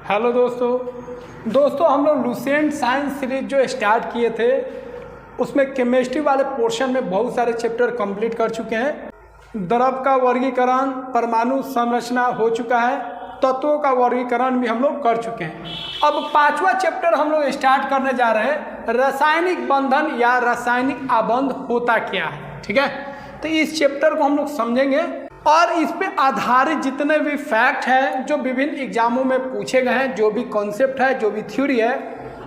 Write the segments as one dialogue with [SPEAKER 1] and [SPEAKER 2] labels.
[SPEAKER 1] Hello दोस्तों हम लोग लुसेंट साइंस सीरीज जो स्टार्ट किए थे उसमें केमिस्ट्री वाले पोर्शन में बहुत सारे चैप्टर कंप्लीट कर चुके हैं। द्रव का वर्गीकरण, परमाणु संरचना हो चुका है, तत्वों का वर्गीकरण भी हम लोग कर चुके हैं। अब पांचवा चैप्टर हम लोग स्टार्ट करने जा रहे हैं, रासायनिक बंधन या रासायनिक आबंध होता क्या है। ठीक है, तो इस चैप्टर को हम लोग समझेंगे और इस पे आधारित जितने भी फैक्ट हैं जो विभिन्न एग्जामों में पूछे गए हैं, जो भी कॉन्सेप्ट है, जो भी थ्योरी है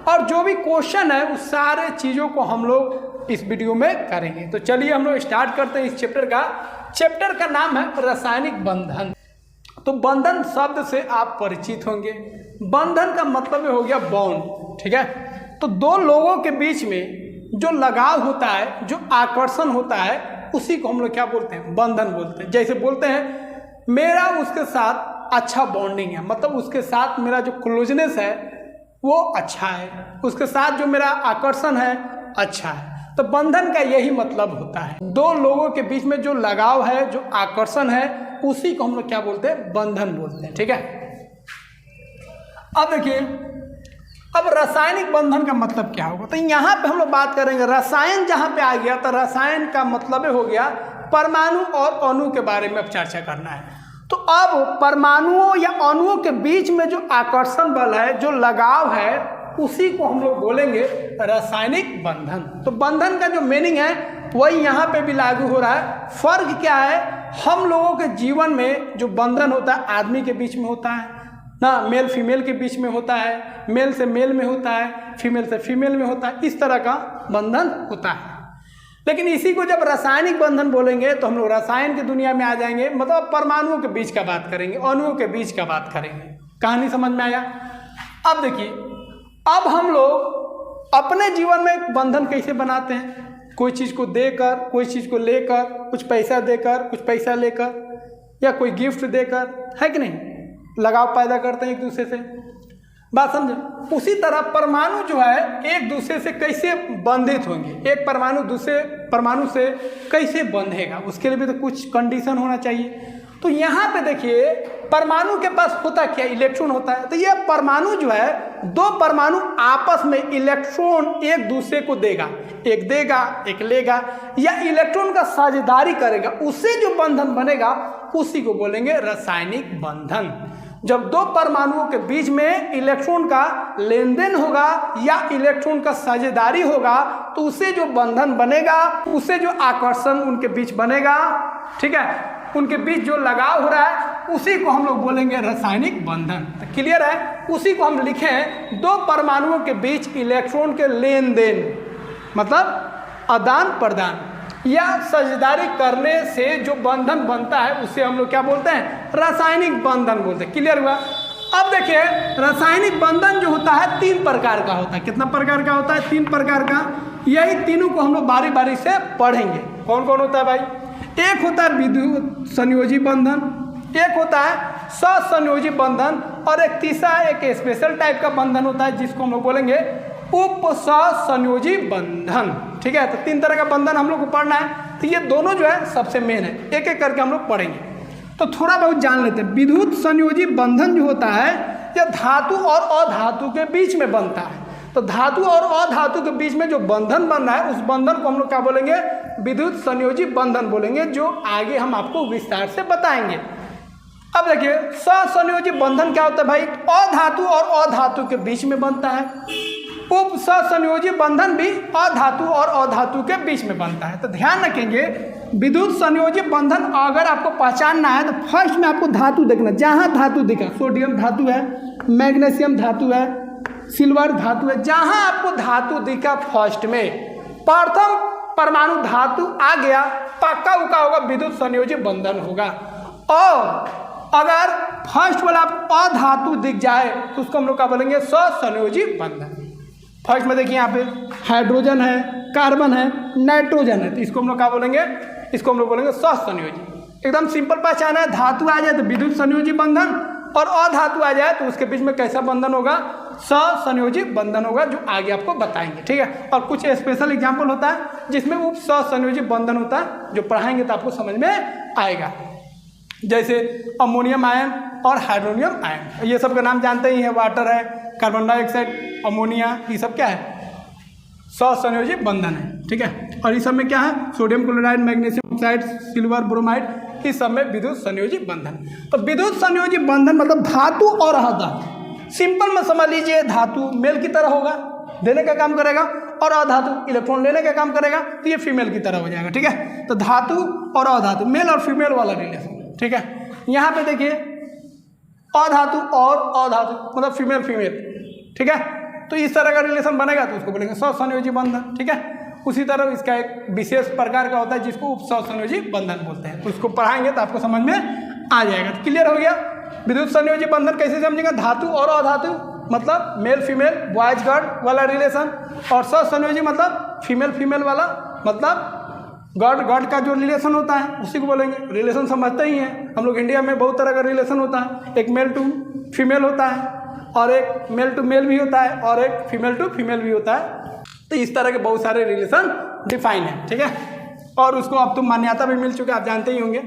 [SPEAKER 1] और जो भी क्वेश्चन है, उस सारे चीज़ों को हम लोग इस वीडियो में करेंगे। तो चलिए हम लोग स्टार्ट करते हैं इस चैप्टर का नाम है रासायनिक बंधन। तो बंधन शब्द से आप परिचित होंगे। बंधन का मतलब हो गया बॉन्ड। ठीक है, तो दो लोगों के बीच में जो लगाव होता है, जो आकर्षण होता है, उसी को हम लोग क्या बोलते हैं? बंधन बोलते हैं। जैसे बोलते हैं मेरा उसके साथ अच्छा बॉन्डिंग है, मतलब उसके साथ मेरा जो क्लोजनेस है वो अच्छा है, उसके साथ जो मेरा आकर्षण है अच्छा है। तो बंधन का यही मतलब होता है, दो लोगों के बीच में जो लगाव है, जो आकर्षण है, उसी को हम लोग क्या बोलते हैं? बंधन बोलते हैं। ठीक है, अब देखिए, अब रासायनिक बंधन का मतलब क्या होगा? तो यहाँ पे हम लोग बात करेंगे, रसायन जहाँ पे आ गया तो रसायन का मतलब हो गया परमाणु और अणु के बारे में अब चर्चा करना है। तो अब परमाणुओं या अणुओं के बीच में जो आकर्षण बल है, जो लगाव है, उसी को हम लोग बोलेंगे रासायनिक बंधन। तो बंधन का जो मीनिंग है वही यहाँ पे भी लागू हो रहा है। फर्क क्या है? हम लोगों के जीवन में जो बंधन होता है आदमी के बीच में होता है ना, मेल फीमेल के बीच में होता है, मेल से मेल में होता है, फीमेल से फीमेल में होता है, इस तरह का बंधन होता है। लेकिन इसी को जब रासायनिक बंधन बोलेंगे तो हम लोग रसायन की दुनिया में आ जाएंगे, मतलब परमाणुओं के बीच का बात करेंगे, अणुओं के बीच का बात करेंगे। कहानी समझ में आया? अब देखिए, अब हम लोग अपने जीवन में बंधन कैसे बनाते हैं? कोई चीज़ को देकर, कोई चीज़ को लेकर, कुछ पैसा देकर, कुछ पैसा लेकर, या कोई गिफ्ट देकर, है कि नहीं? लगाव पैदा करते हैं एक दूसरे से। बात समझे? उसी तरह परमाणु जो है एक दूसरे से कैसे बंधित होंगे, एक परमाणु दूसरे परमाणु से कैसे बंधेगा, उसके लिए भी तो कुछ कंडीशन होना चाहिए। तो यहाँ पे देखिए, परमाणु के पास होता क्या? इलेक्ट्रॉन होता है। तो ये परमाणु जो है, दो परमाणु आपस में इलेक्ट्रॉन एक दूसरे को देगा, एक देगा एक लेगा, या इलेक्ट्रॉन का साझेदारी करेगा, उससे जो बंधन बनेगा उसी को बोलेंगे रासायनिक बंधन। जब दो परमाणुओं के बीच में इलेक्ट्रॉन का लेन देन होगा या इलेक्ट्रॉन का साझेदारी होगा, तो उससे जो बंधन बनेगा, उससे जो आकर्षण उनके बीच बनेगा, ठीक है, उनके बीच जो लगाव हो रहा है, उसी को हम लोग बोलेंगे रासायनिक बंधन। तो क्लियर है? उसी को हम लिखें, दो परमाणुओं के बीच इलेक्ट्रॉन के लेन देन, मतलब आदान प्रदान या साझेदारी करने से जो बंधन बनता है, उसे हम लोग क्या बोलते हैं? रासायनिक बंधन बोलते हैं। क्लियर हुआ? अब देखिए, रासायनिक बंधन जो होता है तीन प्रकार का होता है। कितना प्रकार का होता है? तीन प्रकार का। यही तीनों को हम लोग बारी बारी से पढ़ेंगे। कौन कौन होता है भाई? एक होता है विद्युत संयोजी बंधन, एक होता है सहसंयोजी बंधन, और एक तीसरा एक स्पेशल टाइप का बंधन होता है जिसको हम लोग बोलेंगे उप सहसंयोजी बंधन। ठीक है, तो तीन तरह का बंधन हम लोग को पढ़ना है। तो ये दोनों जो है सबसे मेन है, एक एक करके हम लोग पढ़ेंगे। तो थोड़ा बहुत जान लेते हैं। विद्युत संयोजी बंधन जो होता है, यह धातु और अधातु के बीच में बनता है। तो धातु और अधातु के बीच में जो बंधन बन रहा है, उस बंधन को हम लोग क्या बोलेंगे? विद्युत संयोजी बंधन बोलेंगे, जो आगे हम आपको विस्तार से बताएंगे। अब देखिए, सहसंयोजी बंधन क्या होता है भाई? अधातु और अधातु के बीच में बनता है। उप सहसंयोजी बंधन भी अधातु और अधातु के बीच में बनता है। तो ध्यान रखेंगे, विद्युत संयोजी बंधन अगर आपको पहचानना है तो फर्स्ट में आपको धातु देखना, जहाँ धातु दिखा, सोडियम धातु है, मैग्नीशियम धातु है, सिल्वर धातु है, जहाँ आपको धातु दिखा फर्स्ट में, प्रथम परमाणु धातु आ गया, पक्का उका होगा, विद्युत संयोजी बंधन होगा। और अगर फर्स्ट वाला अधातु दिख जाए तो उसको हम लोग क्या बोलेंगे? सहसंयोजी बंधन। फर्स्ट में देखिए, यहाँ पे हाइड्रोजन है, कार्बन है, नाइट्रोजन है, तो इसको हम लोग क्या बोलेंगे? इसको हम लोग बोलेंगे सहसंयोजी। एकदम सिंपल पहचान है। धातु आ जाए तो विद्युत संयोजी बंधन, और अधातु आ जाए तो उसके बीच में कैसा बंधन होगा? सहसंयोजी बंधन होगा, जो आगे आपको बताएंगे। ठीक है, और कुछ स्पेशल एग्जाम्पल होता है जिसमें उप सहसंयोजी बंधन होता है, जो पढ़ाएंगे तो आपको समझ में आएगा। जैसे अमोनियम आयन और हाइड्रोनियम आयन। ये सब का नाम जानते ही हैं, वाटर है, कार्बन डाइऑक्साइड, अमोनिया, ये सब क्या है, सहसंयोजी बंधन है। ठीक है, और इस सब में क्या है, sodium chloride, magnesium oxide, silver bromide, इस सब में विद्युत संयोजी बंधन। तो विद्युत संयोजी बंधन मतलब धातु और अधातु। सिंपल में समझ लीजिए, धातु मेल की तरह होगा, देने का काम करेगा, और अधातु इलेक्ट्रॉन लेने का काम करेगा, तो ये फीमेल की तरह हो जाएगा। ठीक है, तो धातु और अधातु, मेल और फीमेल वाला रिलेशन। ठीक है, यहाँ पे देखिए अधातु और अधातु मतलब फीमेल फीमेल। ठीक है, तो इस तरह का रिलेशन बनेगा तो उसको बोलेंगे सहसंयोजी बंधन। ठीक है, उसी तरह इसका एक विशेष प्रकार का होता है जिसको उप सहसंयोजी बंधन बोलते हैं। तो उसको पढ़ाएंगे तो आपको समझ में आ जाएगा। तो क्लियर हो गया। विद्युत संयोजी बंधन कैसे समझेंगे, धातु और अधातु मतलब मेल फीमेल, बॉयज गर्ल वाला रिलेशन, और सहसंयोजी मतलब फीमेल फीमेल वाला, मतलब गॉड गॉड का जो रिलेशन होता है उसी को बोलेंगे। रिलेशन समझते ही हैं हम लोग, इंडिया में बहुत तरह का रिलेशन होता है, एक मेल टू फीमेल होता है, और एक मेल टू मेल भी होता है, और एक फीमेल टू फीमेल भी होता है। तो इस तरह के बहुत सारे रिलेशन डिफाइन है। ठीक है, और उसको अब तो मान्यता भी मिल चुका है, आप जानते ही होंगे।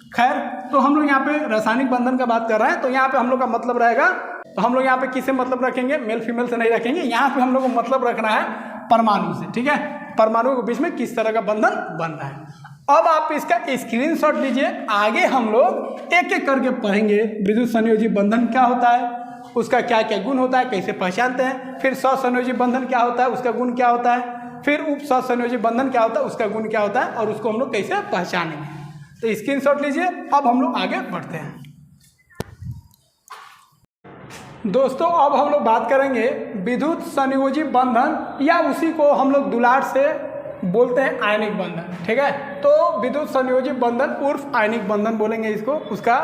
[SPEAKER 1] खैर, तो हम लोग यहाँ पे रासायनिक बंधन का बात कर रहे हैं, तो यहाँ पे हम लोग का मतलब रहेगा, तो हम लोग यहाँ पे किससे मतलब रखेंगे, मेल फीमेल से नहीं रखेंगे। यहाँ पे हम लोग को मतलब रखना है परमाणु से। ठीक है, परमाणु के बीच में किस तरह का बंधन बन रहा है। अब आप इसका स्क्रीनशॉट लीजिए, आगे हम लोग एक एक करके पढ़ेंगे विद्युत संयोजी बंधन क्या होता है, उसका क्या क्या गुण होता है, कैसे पहचानते हैं, फिर सहसंयोजी बंधन क्या होता है, उसका गुण क्या होता है, फिर उप सहसंयोजी बंधन क्या होता है, उसका गुण क्या होता है, और उसको हम लोग कैसे पहचानेंगे। तो स्क्रीनशॉट लीजिए। अब हम लोग आगे बढ़ते हैं। दोस्तों, अब हम लोग बात करेंगे विद्युत संयोजी बंधन, या उसी को हम लोग दुलार से बोलते हैं आयनिक बंधन। ठीक है, तो विद्युत संयोजी बंधन उर्फ आयनिक बंधन बोलेंगे इसको, उसका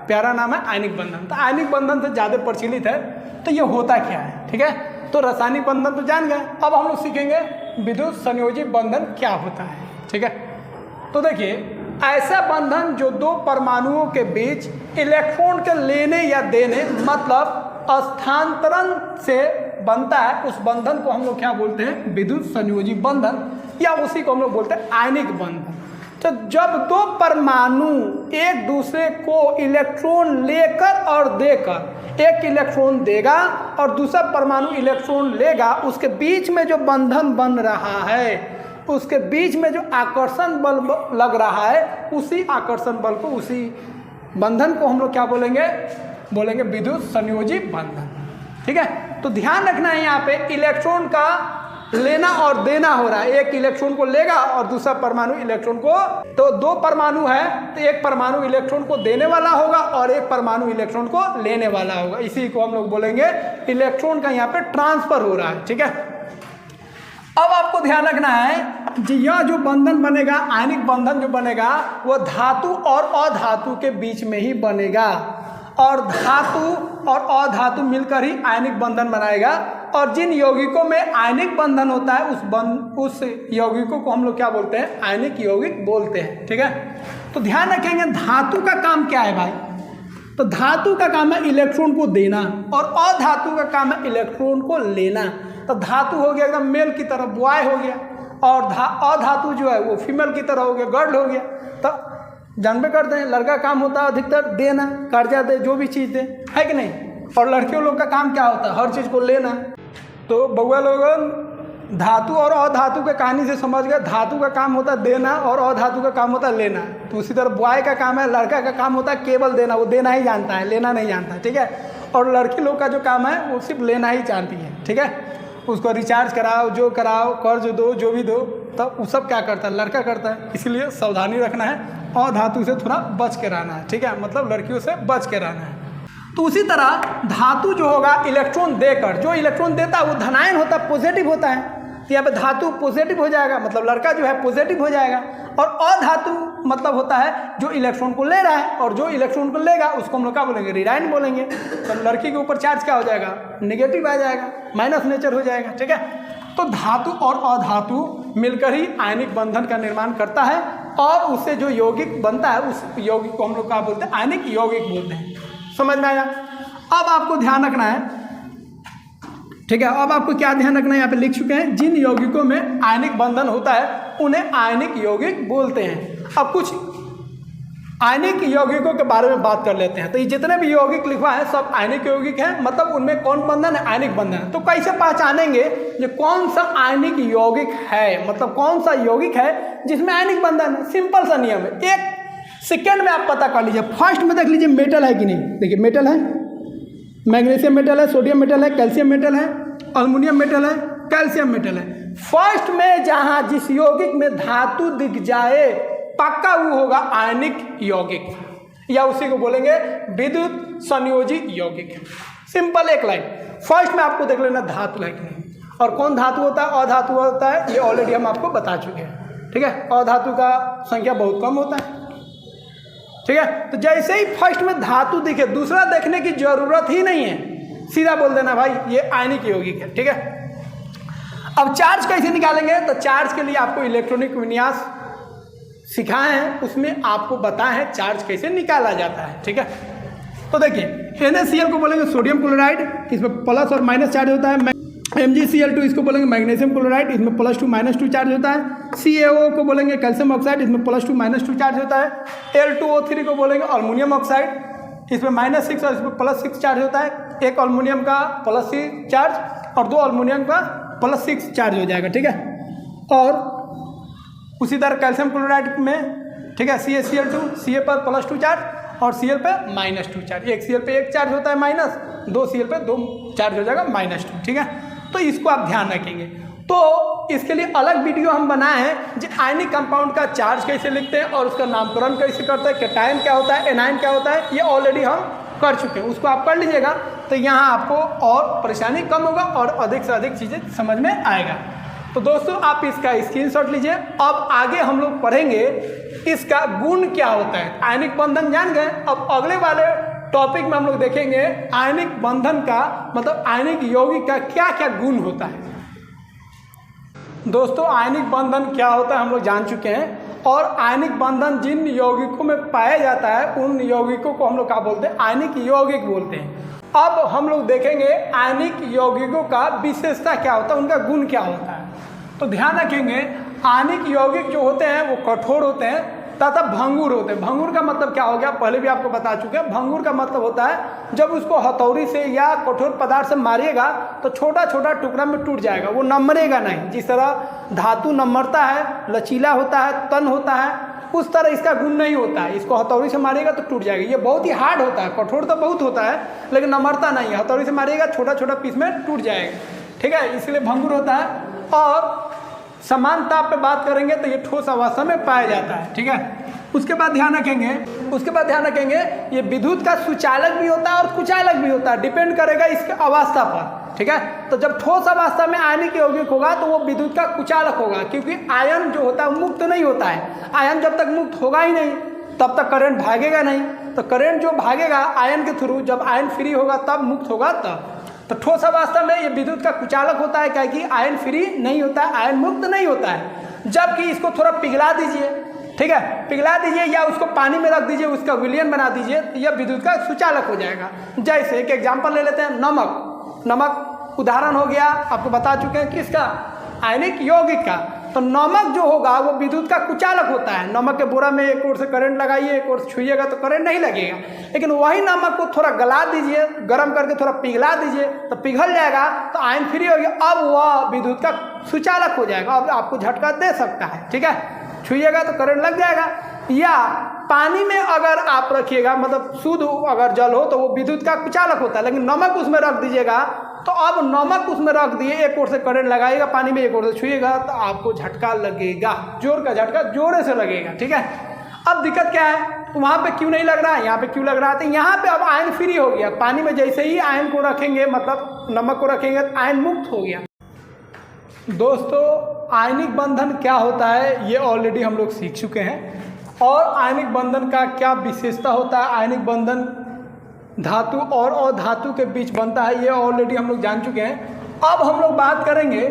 [SPEAKER 1] प्यारा नाम है आयनिक बंधन। तो आयनिक बंधन से ज़्यादा प्रचलित है। तो ये होता क्या है, ठीक है, तो रासायनिक बंधन तो जान गए, अब हम लोग सीखेंगे विद्युत संयोजी बंधन क्या होता है। ठीक है, तो देखिए, ऐसा बंधन जो दो परमाणुओं के बीच इलेक्ट्रॉन के लेने या देने मतलब स्थानांतरण से बनता है, उस बंधन को हम लोग क्या बोलते हैं, विद्युत संयोजी बंधन, या उसी को हम लोग बोलते हैं आयनिक बंधन। तो जब दो परमाणु एक दूसरे को इलेक्ट्रॉन लेकर और देकर, एक इलेक्ट्रॉन देगा और दूसरा परमाणु इलेक्ट्रॉन लेगा, उसके बीच में जो बंधन बन रहा है, उसके बीच में जो आकर्षण बल लग रहा है, उसी आकर्षण बल को, उसी बंधन को हम लोग क्या बोलेंगे, बोलेंगे विद्युत संयोजी बंधन। ठीक है, तो ध्यान रखना है यहाँ पे इलेक्ट्रॉन का लेना और देना हो रहा है, एक इलेक्ट्रॉन को लेगा और दूसरा परमाणु इलेक्ट्रॉन को, तो दो परमाणु है तो एक परमाणु इलेक्ट्रॉन को देने वाला होगा और एक परमाणु इलेक्ट्रॉन को लेने वाला होगा, इसी को हम लोग बोलेंगे इलेक्ट्रॉन का यहाँ पे ट्रांसफर हो रहा है। ठीक है, अब आपको ध्यान रखना है जी, यह जो बंधन बनेगा, आयनिक बंधन जो बनेगा, वो धातु और अधातु के बीच में ही बनेगा, और धातु और अधातु मिलकर ही आयनिक बंधन बनाएगा। और जिन यौगिकों में आयनिक बंधन होता है उस यौगिकों को हम लोग क्या बोलते हैं, आयनिक यौगिक बोलते हैं। ठीक है, तो ध्यान रखेंगे धातु का काम क्या है भाई, तो धातु का काम है इलेक्ट्रॉन को देना, और अधातु का काम है इलेक्ट्रॉन को लेना। तो धातु हो गया एकदम मेल की तरह, बॉय हो गया, और अधातु जो है वो फीमेल की तरह हो गया, गर्ल हो गया। तो जानबे करते हैं लड़का काम होता है अधिकतर देना, कर्जा दे, जो भी चीज़ दे, है कि नहीं, और लड़कियों लोग का काम क्या होता है, हर चीज़ को लेना। तो बउआ लोग धातु और अधातु के कहानी से समझ गए, धातु का काम होता है देना और अधातु का काम होता है लेना। तो उसी तरह बॉय का काम है, लड़का का काम होता है केवल देना, वो देना ही जानता है, लेना नहीं जानता है। ठीक है, और लड़की लोग का जो काम है वो सिर्फ लेना ही जानती है। ठीक है, उसको रिचार्ज कराओ, जो कराओ, कर्ज दो, जो भी दो, तब वो सब क्या करता है, लड़का करता है। इसलिए सावधानी रखना है, और धातु से थोड़ा बच के रहना है। ठीक है, मतलब लड़कियों से बच के रहना है। तो उसी तरह धातु जो होगा इलेक्ट्रॉन देकर, जो इलेक्ट्रॉन देता है वो धनायन होता है, पॉजिटिव होता है। तो यहाँ पे धातु पॉजिटिव हो जाएगा, मतलब लड़का जो है पॉजिटिव हो जाएगा, और अधातु मतलब होता है जो इलेक्ट्रॉन को ले रहा है, और जो इलेक्ट्रॉन को लेगा उसको हम लोग क्या बोलेंगे, ऋणायन बोलेंगे। तो लड़की के ऊपर चार्ज क्या हो जाएगा, नेगेटिव आ जाएगा, माइनस नेचर हो जाएगा। ठीक है, तो धातु और अधातु मिलकर ही आयनिक बंधन का निर्माण करता है, और उससे जो यौगिक बनता है उस यौगिक को हम लोग क्या बोलते हैं, आयनिक यौगिक बोलते हैं। समझ में आया। अब आपको ध्यान रखना है, ठीक है, अब आपको क्या ध्यान रखना है, यहाँ पे लिख चुके हैं, जिन यौगिकों में आयनिक बंधन होता है उन्हें आयनिक यौगिक बोलते हैं। अब कुछ आयनिक यौगिकों के बारे में बात कर लेते हैं। तो ये जितने भी यौगिक लिखा है सब आयनिक यौगिक हैं, मतलब उनमें कौन बंधन है, आयनिक बंधन है। तो कैसे पहचानेंगे ये कौन सा आयनिक यौगिक है, मतलब कौन सा यौगिक है जिसमें आयनिक बंधन है? सिंपल सा नियम है, 1 सेकेंड में आप पता कर लीजिए। फर्स्ट में देख लीजिए मेटल है कि नहीं। देखिए मेटल है, मैग्नीशियम मेटल है, सोडियम मेटल है, कैल्शियम मेटल है, एल्युमिनियम मेटल है, कैल्शियम मेटल है। फर्स्ट में जहाँ जिस यौगिक में धातु दिख जाए पक्का वो होगा आयनिक यौगिक, या उसी को बोलेंगे विद्युत संयोजी यौगिक। सिंपल एक लाइन, फर्स्ट में आपको देख लेना धातु है कि नहीं, और कौन धातु होता है, अधातु होता है, ये ऑलरेडी हम आपको बता चुके हैं। ठीक है, अधातु का संख्या बहुत कम होता है। ठीक है, तो जैसे ही फर्स्ट में धातु दिखे दूसरा देखने की जरूरत ही नहीं है, सीधा बोल देना भाई ये आयनिक यौगिक है। ठीक है, अब चार्ज कैसे निकालेंगे? तो चार्ज के लिए आपको इलेक्ट्रॉनिक विन्यास सिखाए हैं, उसमें आपको बताया है चार्ज कैसे निकाला जाता है। ठीक है, तो देखिए NaCl को बोलेंगे सोडियम क्लोराइड, इसमें प्लस और माइनस चार्ज होता है। MgCl2 इसको बोलेंगे मैग्नीशियम क्लोराइड, इसमें +2 -2 चार्ज होता है। CaO को बोलेंगे कैल्शियम ऑक्साइड, इसमें +2 -2 चार्ज होता है। Al2O3 को बोलेंगे अल्युमिनियम ऑक्साइड, इसमें -6 और इसमें +6 चार्ज होता है। एक अल्युमिनियम का +6 चार्ज और 2 अल्युमिनियम का +6 चार्ज हो जाएगा। ठीक है, और उसी तरह कैल्शियम क्लोराइड में ठीक है CaCl2, Ca पर +2 चार्ज और Cl पे -2 चार्ज। एक Cl पे 1 चार्ज होता है माइनस, 2 Cl पे 2 चार्ज हो जाएगा -2। ठीक है, तो इसको आप ध्यान रखेंगे। तो इसके लिए अलग वीडियो हम बनाए हैं जो आयनिक कंपाउंड का चार्ज कैसे लिखते हैं और उसका नामकरण कैसे करते हैं, कैटायन क्या होता है, एनायन क्या होता है, ये ऑलरेडी हम कर चुके हैं, उसको आप कर लीजिएगा। तो यहाँ आपको और परेशानी कम होगा और अधिक से अधिक चीज़ें समझ में आएगा। तो दोस्तों आप इसका स्क्रीनशॉट लीजिए। अब आगे हम लोग पढ़ेंगे इसका गुण क्या होता है। आयनिक बंधन जान गए, अब अगले वाले टॉपिक में हम लोग देखेंगे आयनिक बंधन का मतलब आयनिक यौगिक का क्या क्या गुण होता है। दोस्तों आयनिक बंधन क्या होता है हम लोग जान चुके हैं, और आयनिक बंधन जिन यौगिकों में पाया जाता है उन यौगिकों को हम लोग क्या बोलते हैं, आयनिक यौगिक बोलते हैं। अब हम लोग देखेंगे आयनिक यौगिकों का विशेषता क्या होता है, उनका गुण क्या होता है। तो ध्यान रखेंगे आयनिक यौगिक जो होते हैं वो कठोर होते हैं तथा भंगुर होते हैं। भंगुर का मतलब क्या हो गया, पहले भी आपको बता चुके हैं। भंगुर का मतलब होता है जब उसको हथौड़ी से या कठोर पदार्थ से मारिएगा तो छोटा छोटा टुकड़ा में टूट जाएगा, वो नमरेगा नहीं। जिस तरह धातु नमरता है, लचीला होता है, तन होता है, उस तरह इसका गुण नहीं होता है। इसको हथौड़ी से मारिएगा तो टूट जाएगा। ये बहुत ही हार्ड होता है, कठोर तो बहुत होता है लेकिन नमरता नहीं है। हथौड़ी से मारिएगा छोटा छोटा पीस में टूट जाएगा। ठीक है, इसलिए भंगुर होता है। और समान ताप पे बात करेंगे तो ये ठोस अवस्था में पाया जाता है। ठीक है, उसके बाद ध्यान रखेंगे ये विद्युत का सुचालक भी होता है और कुचालक भी होता है, डिपेंड करेगा इसके अवस्था पर। ठीक है, तो जब ठोस अवस्था में आयनिक यौगिक होगा तो वो विद्युत का कुचालक होगा, क्योंकि आयन जो होता है मुक्त नहीं होता है। आयन जब तक मुक्त होगा ही नहीं तब तक करंट भागेगा नहीं। तो करंट जो भागेगा आयन के थ्रू, जब आयन फ्री होगा तब मुक्त होगा तब। तो ठोस अवस्था में ये विद्युत का कुचालक होता है, क्या कि आयन फ्री नहीं होता है, आयन मुक्त नहीं होता है। जबकि इसको थोड़ा पिघला दीजिए, ठीक है, पिघला दीजिए या उसको पानी में रख दीजिए, उसका विलयन बना दीजिए, तो यह विद्युत का सुचालक हो जाएगा। जैसे एक एग्जाम्पल ले लेते हैं, नमक उदाहरण हो गया, आपको बता चुके हैं किसका, आयनिक यौगिक का। तो नमक जो होगा वो विद्युत का कुचालक होता है। नमक के बोरा में एक ओर से करंट लगाइए, एक ओर से छुइएगा तो करंट नहीं लगेगा, लेकिन वही नमक को थोड़ा गला दीजिए, गर्म करके थोड़ा पिघला दीजिए तो पिघल जाएगा, तो आयन फ्री हो गया। अब वह विद्युत का सुचालक हो जाएगा, अब आपको झटका दे सकता है। ठीक है, छुइएगा तो करंट लग जाएगा। या पानी में अगर आप रखिएगा, मतलब शुद्ध अगर जल हो तो वो विद्युत का कुचालक होता है, लेकिन नमक उसमें रख दीजिएगा तो अब नमक उसमें रख दिए, एक ओर से करंट लगाइएगा पानी में, एक ओर से छुइएगा तो आपको झटका लगेगा, जोर का झटका जोरे से लगेगा। ठीक है, अब दिक्कत क्या है, तो वहाँ पे क्यों नहीं लग रहा है, यहाँ पे क्यों लग रहा है, तो यहाँ पे अब आयन फ्री हो गया। पानी में जैसे ही आयन को रखेंगे, मतलब नमक को रखेंगे तो आयन मुक्त हो गया। दोस्तों आयनिक बंधन क्या होता है ये ऑलरेडी हम लोग सीख चुके हैं, और आयनिक बंधन का क्या विशेषता होता है, आयनिक बंधन धातु और अधातु के बीच बनता है, ये ऑलरेडी हम लोग जान चुके हैं। अब हम लोग बात करेंगे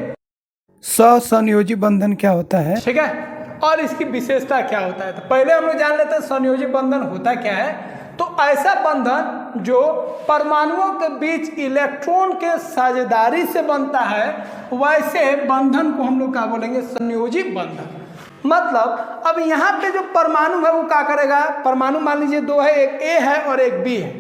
[SPEAKER 1] सहसंयोजी बंधन क्या होता है, ठीक है, और इसकी विशेषता क्या होता है। तो पहले हम लोग जान लेते हैं संयोजी बंधन होता क्या है। तो ऐसा बंधन जो परमाणुओं के बीच इलेक्ट्रॉन के साझेदारी से बनता है, वैसे बंधन को हम लोग क्या बोलेंगे, संयोजी बंधन। मतलब अब यहाँ पे जो परमाणु है वो क्या करेगा, परमाणु मान लीजिए दो है, एक ए है और एक बी है,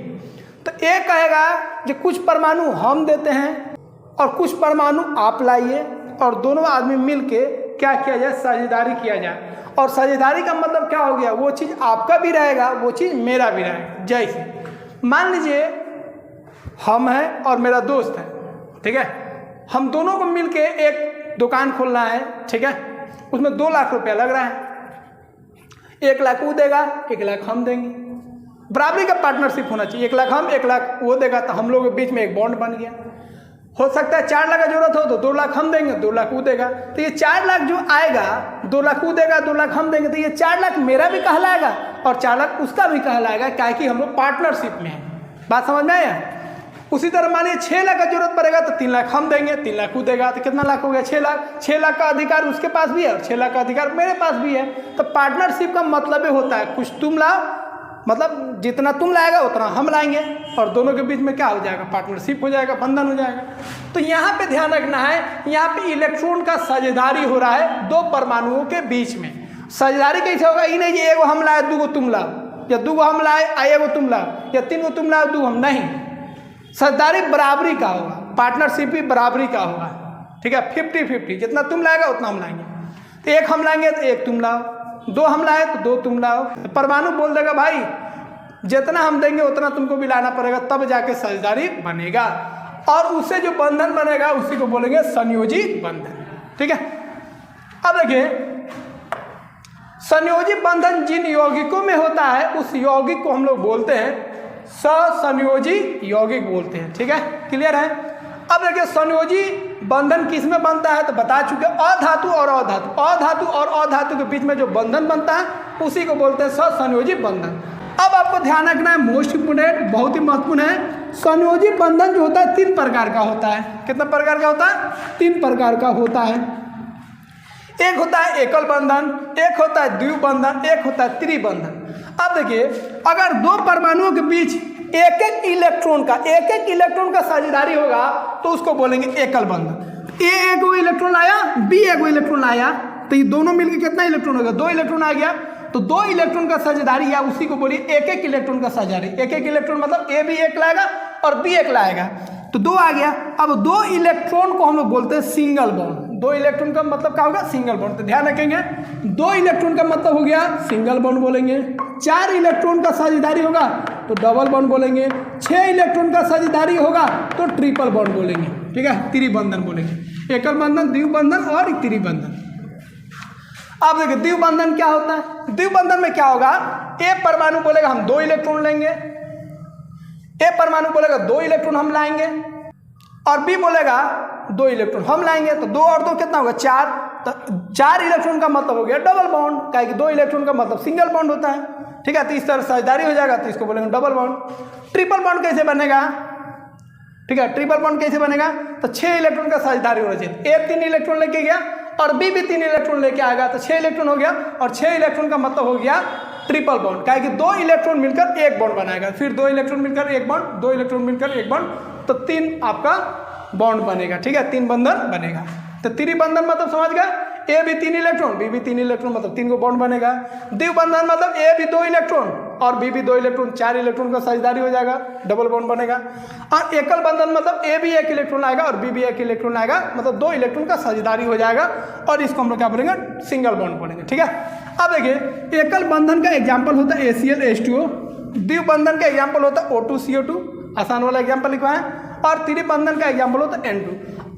[SPEAKER 1] तो ए कहेगा कि कुछ परमाणु हम देते हैं और कुछ परमाणु आप लाइए और दोनों आदमी मिलके क्या किया जाए, साझेदारी किया जाए। और साझेदारी का मतलब क्या हो गया, वो चीज़ आपका भी रहेगा, वो चीज़ मेरा भी रहेगा। जैसे मान लीजिए हम हैं और मेरा दोस्त है, ठीक है, हम दोनों को मिलके एक दुकान खोलना है, ठीक है, उसमें 2 लाख रुपया लग रहा है, 1 लाख वो देगा, 1 लाख हम देंगे, बराबरी का पार्टनरशिप होना चाहिए, 1 लाख हम 1 लाख वो देगा, तो हम लोगों के बीच में एक बॉन्ड बन गया। हो सकता है 4 लाख का जरूरत हो तो 2 लाख हम देंगे, 2 लाख वो देगा, तो ये 4 लाख जो आएगा, 2 लाख वो देगा, 2 लाख हम देंगे, तो ये 4 लाख मेरा भी कहलाएगा और 4 लाख उसका भी कहलाएगा, क्या कि हम लोग पार्टनरशिप में हैं। बात समझ में आया। उसी तरह मानिए 6 लाख का जरूरत पड़ेगा तो 3 लाख हम देंगे, 3 लाख वो देगा, तो कितना लाख हो गया, 6 लाख। 6 लाख का अधिकार उसके पास भी है और 6 लाख का अधिकार मेरे पास भी है। तो पार्टनरशिप का मतलब ये होता है कुछ तुम लाओ, मतलब जितना तुम लाएगा उतना हम लाएंगे और दोनों के बीच में क्या हो जाएगा, पार्टनरशिप हो जाएगा, बंधन हो जाएगा। तो यहाँ पे ध्यान रखना है, यहाँ पे इलेक्ट्रॉन का साझेदारी हो रहा है 2 परमाणुओं के बीच में। साझेदारी कैसे होगा, ये नहीं कि एगो हम लाए 2 तुम लाओ, या 2 हम लाए एगो तुम लाओ, या 3 तुम लाओ 2 हम, नहीं। साझेदारी बराबरी का होगा, पार्टनरशिप भी बराबरी का होगा, ठीक है, 50-50, जितना तुम लाएगा उतना हम लाएंगे। तो 1 हम लाएंगे तो 1 तुम लाओ, 2 हम लाए तो 2 तुम लाओ। परमाणु बोल देगा भाई जितना हम देंगे उतना तुमको भी लाना पड़ेगा, तब जाके साझेदारी बनेगा और उससे जो बंधन बनेगा उसी को बोलेंगे संयोजी बंधन, ठीक है। अब देखिए संयोजी बंधन जिन यौगिकों में होता है उस यौगिक को हम लोग बोलते हैं ससंयोजी यौगिक बोलते हैं, ठीक है, क्लियर है। अब देखिए संयोजी बंधन किस में बनता है तो बता चुके, अधातु और अधातु, अधातु और अधातु के बीच में जो बंधन बनता है उसी को बोलते हैं ससंयोजी बंधन। अब आपको ध्यान रखना है, मोस्ट इंपोर्टेंट, बहुत ही महत्वपूर्ण है, संयोजी बंधन जो होता है 3 प्रकार का होता है। कितना प्रकार का होता है, 3 प्रकार का होता है। एक होता है एकल बंधन, एक होता है द्विबंधन, एक होता है त्रिबंधन। अब देखिए अगर 2 परमाणुओं के बीच एक एक इलेक्ट्रॉन का साझेदारी होगा तो उसको बोलेंगे एकल बंधन। ए एगो इलेक्ट्रॉन आया, बी एगो इलेक्ट्रॉन आया, तो ये दोनों मिलकर कितना इलेक्ट्रॉन होगा, 2 इलेक्ट्रॉन आ गया, तो 2 इलेक्ट्रॉन का साझेदारी या उसी को बोलिए एक एक इलेक्ट्रॉन का साझेदारी। एक एक इलेक्ट्रॉन मतलब ए भी 1 लाएगा और बी 1 लाएगा, तो 2 आ गया। अब 2 इलेक्ट्रॉन को हम लोग बोलते हैं सिंगल बॉन्ड। 2 इलेक्ट्रॉन का मतलब क्या होगा, सिंगल बॉन्ड। तो ध्यान रखेंगे 2 इलेक्ट्रॉन का मतलब हो गया सिंगल बॉन्ड बोलेंगे, 4 इलेक्ट्रॉन का साझेदारी होगा तो डबल बॉन्ड बोलेंगे, 6 इलेक्ट्रॉन का साझेदारी होगा तो ट्रिपल बॉन्ड बोलेंगे, ठीक है, त्रिबंधन बोलेंगे। एकल बंधन, द्विबंधन और त्रिबंधन। अब देखिए द्विबंधन क्या होता है, द्विबंधन में क्या होगा, ए परमाणु बोलेगा हम 2 इलेक्ट्रॉन लेंगे, ए परमाणु बोलेगा 2 इलेक्ट्रॉन हम लाएंगे और बी बोलेगा 2 इलेक्ट्रॉन हम लाएंगे, तो 2 और 2 कितना होगा, 4। तो 4 इलेक्ट्रॉन का मतलब हो गया डबल बॉन्ड, क्योंकि 2 इलेक्ट्रॉन का मतलब सिंगल बॉन्ड होता है, ठीक है। तो इस तरह साझेदारी हो जाएगा तो इसको बोलेंगे डबल बॉन्ड। ट्रिपल बॉन्ड कैसे बनेगा, ठीक है, ट्रिपल बॉन्ड कैसे बनेगा, तो 6 इलेक्ट्रॉन का साझेदारी होना चाहिए। ए 3 इलेक्ट्रॉन लेके गया और बी भी 3 इलेक्ट्रॉन लेके आएगा तो 6 इलेक्ट्रॉन हो गया, और 6 इलेक्ट्रॉन का मतलब हो गया ट्रिपल बॉन्ड, क्या कि 2 इलेक्ट्रॉन मिलकर एक बॉन्ड बनाएगा, फिर 2 इलेक्ट्रॉन मिलकर एक बॉन्ड, 2 इलेक्ट्रॉन मिलकर एक बॉन्ड, तो 3 आपका बॉन्ड बनेगा, ठीक है, 3 बंधन बनेगा। तो त्रिबंधन मतलब समझ गए, ए भी 3 इलेक्ट्रॉन, बी भी 3 इलेक्ट्रॉन, मतलब 3 को बॉन्ड बनेगा। द्विबंधन मतलब ए भी 2 इलेक्ट्रॉन और बी भी 2 इलेक्ट्रॉन, 4 इलेक्ट्रॉन का साझेदारी हो जाएगा, डबल बॉन्ड बनेगा। और एकल बंधन मतलब ए भी 1 इलेक्ट्रॉन आएगा और बी भी 1 इलेक्ट्रॉन आएगा, मतलब 2 इलेक्ट्रॉन का साझेदारी हो जाएगा और इसको हम लोग क्या बोलेंगे, सिंगल बॉन्ड बोलेंगे, ठीक है। अब देखिए एकल बंधन का एग्जाम्पल होता है ACl H2O, द्विबंधन का एग्जाम्पल होता है O2 CO2, आसान वाला एग्जाम्पल लिखवा है, और त्रिबंधन का एग्जाम्पल होता है N2।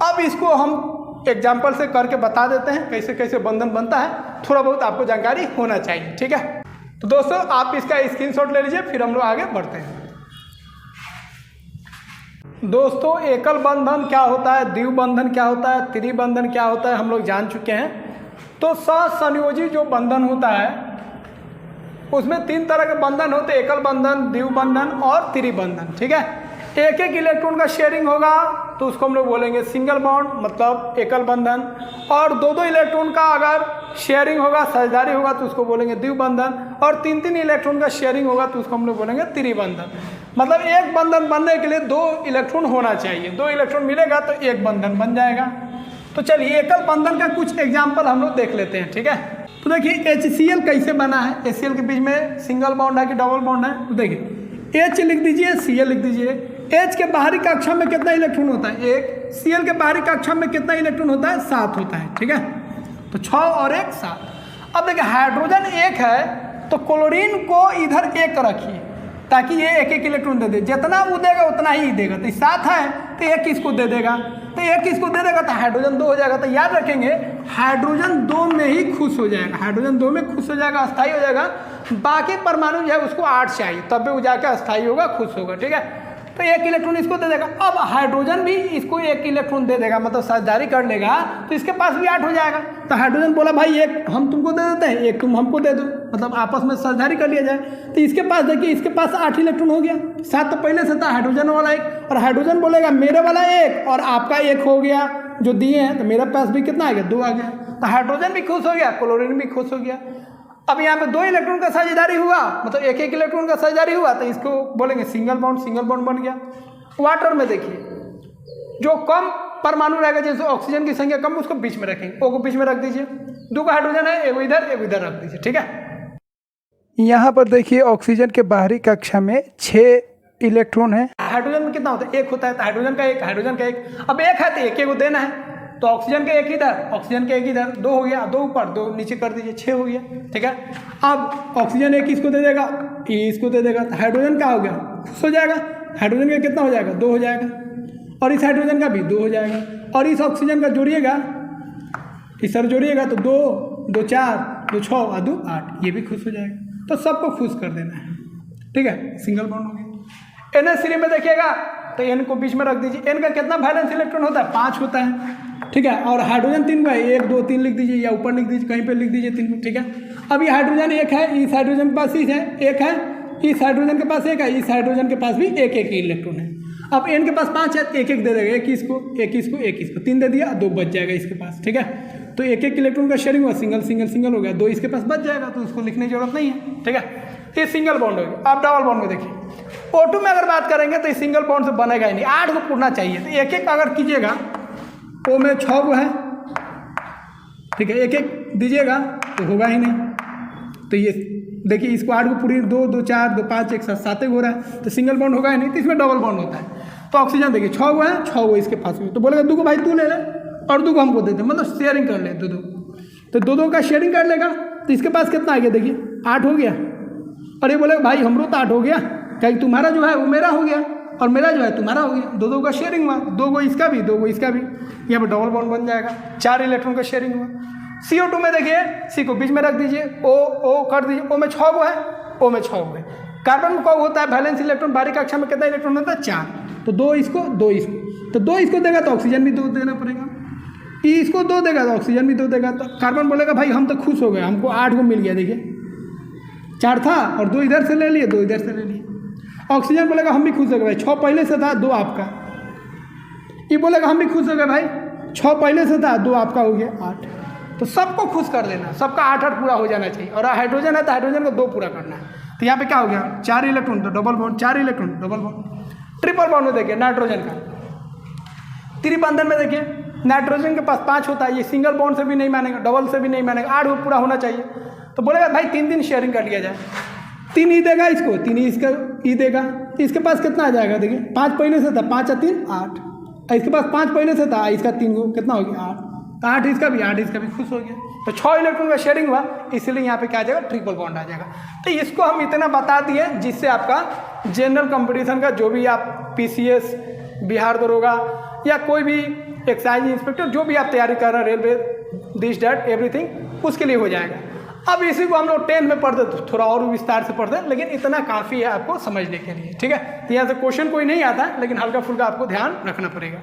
[SPEAKER 1] अब इसको हम एग्जाम्पल से करके बता देते हैं कैसे कैसे बंधन बनता है, थोड़ा बहुत आपको जानकारी होना चाहिए, ठीक है। तो दोस्तों आप इसका स्क्रीनशॉट ले लीजिए, फिर हम लोग आगे बढ़ते हैं। दोस्तों एकल बंधन क्या होता है, द्विबंधन क्या होता है, त्रिबंधन क्या होता है, हम लोग जान चुके हैं। तो सहसंयोजी जो बंधन होता है उसमें 3 तरह के बंधन होते हैं, एकल बंधन, द्विबंधन और त्रिबंधन, ठीक है। एक एक इलेक्ट्रॉन का शेयरिंग होगा तो उसको हम लोग बोलेंगे सिंगल बॉन्ड, मतलब एकल बंधन, और 2-2 इलेक्ट्रॉन का अगर शेयरिंग होगा, साझेदारी होगा तो उसको बोलेंगे द्विबंधन, और 3-3 इलेक्ट्रॉन का शेयरिंग होगा तो उसको हम लोग बोलेंगे त्रिबंधन। मतलब एक बंधन बनने के लिए 2 इलेक्ट्रॉन होना चाहिए, 2 इलेक्ट्रॉन मिलेगा तो एक बंधन बन जाएगा। तो चलिए एकल बंधन का कुछ एग्जाम्पल हम लोग देख लेते हैं, ठीक है। तो तो देखिए HCl कैसे बना है, HCl के बीच में सिंगल बॉन्ड है कि डबल बॉन्ड है। तो देखिए H लिख दीजिए, Cl लिख दीजिए। H के बाहरी कक्षा में कितना इलेक्ट्रॉन होता है? 1। Cl के बाहरी कक्षा में कितना इलेक्ट्रॉन होता है? 7 होता है। ठीक है, तो 6 और 1 7। अब देखिए हाइड्रोजन 1 है तो क्लोरीन को इधर 1 रखिए ताकि ये 1 इलेक्ट्रॉन दे दे, जितना वो देगा उतना ही देगा। तो 7 है तो 1 इसको दे देगा, तो 1 इसको दे देगा तो हाइड्रोजन 2 हो जाएगा। तो याद रखेंगे हाइड्रोजन 2 में ही खुश हो जाएगा, हाइड्रोजन 2 में खुश हो जाएगा, अस्थायी हो जाएगा। बाकी परमाणु जो है उसको 8 चाहिए, तब भी वो जाकर अस्थायी होगा, खुश होगा। ठीक है, तो 1 इलेक्ट्रॉन इसको दे देगा। अब हाइड्रोजन भी इसको 1 इलेक्ट्रॉन दे देगा, मतलब साझेदारी कर लेगा, तो इसके पास भी 8 हो जाएगा। तो हाइड्रोजन बोला भाई 1 हम तुमको दे देते हैं, 1 तुम हमको दे दो, मतलब आपस में साझेदारी कर लिया जाए। तो इसके पास देखिए, इसके पास 8 इलेक्ट्रॉन हो गया। 7 तो पहले से था, हाइड्रोजन वाला 1, और हाइड्रोजन बोलेगा मेरे वाला 1 और आपका 1 हो गया जो दिए हैं, तो मेरे पास भी कितना आ गया? 2 आ गया। तो हाइड्रोजन भी खुश हो गया, क्लोरीन भी खुश हो गया। अब यहाँ पे 2 इलेक्ट्रॉन का साझेदारी हुआ, मतलब 1 इलेक्ट्रॉन का साझेदारी हुआ, तो इसको बोलेंगे सिंगल बॉन्ड बन गया। वाटर में देखिए जो कम परमाणु रहेगा, जैसे ऑक्सीजन की संख्या कम, उसको बीच में रखेंगे, O को बीच में रख दीजिए। 2 का हाइड्रोजन है, एक इधर रख दीजिए। ठीक है, यहाँ पर देखिए ऑक्सीजन के बाहरी कक्षा में 6 इलेक्ट्रॉन है। हाइड्रोजन में कितना होता है? 1 होता है, तो हाइड्रोजन का 1। अब 1 है तो 1 को देना है, तो ऑक्सीजन के 1 इधर, ऑक्सीजन के 1 इधर, 2 हो गया, 2 ऊपर 2 नीचे कर दीजिए, 6 हो गया। ठीक है, अब ऑक्सीजन 1 इसको दे देगा, E इसको दे देगा, तो हाइड्रोजन क्या हो गया? खुश हो जाएगा। हाइड्रोजन का कितना हो जाएगा? 2 हो जाएगा, और इस हाइड्रोजन का भी 2 हो जाएगा, और इस ऑक्सीजन का जोड़िएगा, इस सर जोड़िएगा तो 2 2 4 2 6 और 2 8, ये भी खुश हो जाएगा। तो सबको खुश कर देना है। ठीक है, सिंगल बॉन्ड हो गया। NH3 में देखिएगा तो N को बीच में रख दीजिए। N का कितना वैलेंस इलेक्ट्रॉन होता है? 5 होता है। ठीक है, और हाइड्रोजन 3 का 1 2 3 लिख दीजिए, या ऊपर लिख दीजिए, कहीं पे लिख दीजिए 3 को। ठीक है, अब ये हाइड्रोजन 1 है, इस हाइड्रोजन के पास 1 है, इस हाइड्रोजन के पास 1 है, इस हाइड्रोजन के पास भी 1 इलेक्ट्रॉन है। अब N के पास 5 है, 1 दे देगा, 1 इसको 3 दे दिया, 2 बच जाएगा इसके पास। ठीक है, तो 1 इलेक्ट्रॉन का शेयरिंग हुआ, सिंगल हो गया, 2 इसके पास बच जाएगा, तो उसको लिखने की जरूरत नहीं है। ठीक है, ये सिंगल बॉन्ड हो गया। अब डबल बॉन्ड में देखिए O2 में अगर बात करेंगे तो सिंगल बॉन्ड से बनेगा ही नहीं, 8 को पूरना चाहिए। तो 1 अगर कीजिएगा, O में 6 को है, ठीक है, 1 दीजिएगा तो होगा ही नहीं। तो ये देखिए इसको 8 को पूरी, 2 2 4 2 5 1 7 7 हो रहा है, तो सिंगल बॉन्ड होगा ही नहीं, तो इसमें डबल बॉन्ड होता है। तो ऑक्सीजन देखिए 6 को है, 6 को इसके पास में, तो बोलेगा 2 को भाई तू ले ले और 2 को हमको दे दे, मतलब शेयरिंग कर ले 2 तो 2 का शेयरिंग कर लेगा। तो इसके पास कितना आ गया? देखिए 8 हो गया, और ये बोलेगा भाई हमरो तो 8 हो गया, क्या तुम्हारा जो है वो मेरा हो गया और मेरा जो है तुम्हारा हो गया। 2 का शेयरिंग हुआ, 2 को इसका भी, 2 को इसका भी, यहाँ पर डबल बॉन्ड बन जाएगा। 4 इलेक्ट्रॉन का शेयरिंग हुआ। CO2 में देखिए C को बीच में रख दीजिए, O कर दीजिए, O में 6 को है, O में 6 हो गए। कार्बन में कब होता है वैलेंस इलेक्ट्रॉन? बाहरी कक्षा में कितना इलेक्ट्रॉन होता है? 4। तो 2 इसको 2 इसको, तो 2 इसको देगा तो ऑक्सीजन भी 2 देना पड़ेगा। E इसको 2 देगा तो ऑक्सीजन भी 2 देगा। तो कार्बन बोलेगा भाई हम तो खुश हो गए, हमको 8 को मिल गया। देखिए 4 था और 2 इधर से ले लिए, 2 इधर से ले लिए। ऑक्सीजन बोलेगा हम भी खुश हो गए भाई, 6 पहले से था, 2 आपका। E बोलेगा हम भी खुश हो गए भाई, 6 पहले से था, 2 आपका हो गया 8। तो सबको खुश कर देना, सबका 8 पूरा हो जाना चाहिए। और हाइड्रोजन है तो हाइड्रोजन को 2 पूरा करना है। तो यहाँ पे क्या हो गया? 4 इलेक्ट्रॉन तो double bond, 4 electron double bond. Triple bond में देखिए नाइट्रोजन का त्रिबंधन में देखिए नाइट्रोजन के पास 5 होता है, ये सिंगल बॉन्ड से भी नहीं मानेगा, डबल से भी नहीं मानेगा, 8 पूरा होना चाहिए। तो बोलेगा भाई 3 शेयरिंग कर लिया जाए, 3 ही देगा इसको, 3 ही इसका ई देगा। इसके पास कितना आ जाएगा? देखिए 5 पहले से था, 5 और 3 8, इसके पास 5 पहले से था, इसका 3 को कितना हो गया? 8। तो 8 इसका भी, 8 इसका भी, खुश हो गया। तो 6 इलेक्ट्रॉन का शेयरिंग हुआ, इसलिए यहाँ पे क्या आ जाएगा? ट्रिपल बॉन्ड आ जाएगा। तो इसको हम इतना बता दिए जिससे आपका जनरल कंपटीशन का जो भी आप PCS, बिहार दरोगा या कोई भी एक्साइज इंस्पेक्टर जो भी आप तैयारी कर रहे हैं, रेलवे दिस डैट एवरीथिंग, उसके लिए हो जाएगा। अब इसी को हम लोग 10 में पढ़ते तो थोड़ा और विस्तार से पढ़ते हैं, लेकिन इतना काफ़ी है आपको समझने के लिए। ठीक है, तो यहाँ से क्वेश्चन कोई नहीं आता, लेकिन हल्का फुल्का आपको ध्यान रखना पड़ेगा।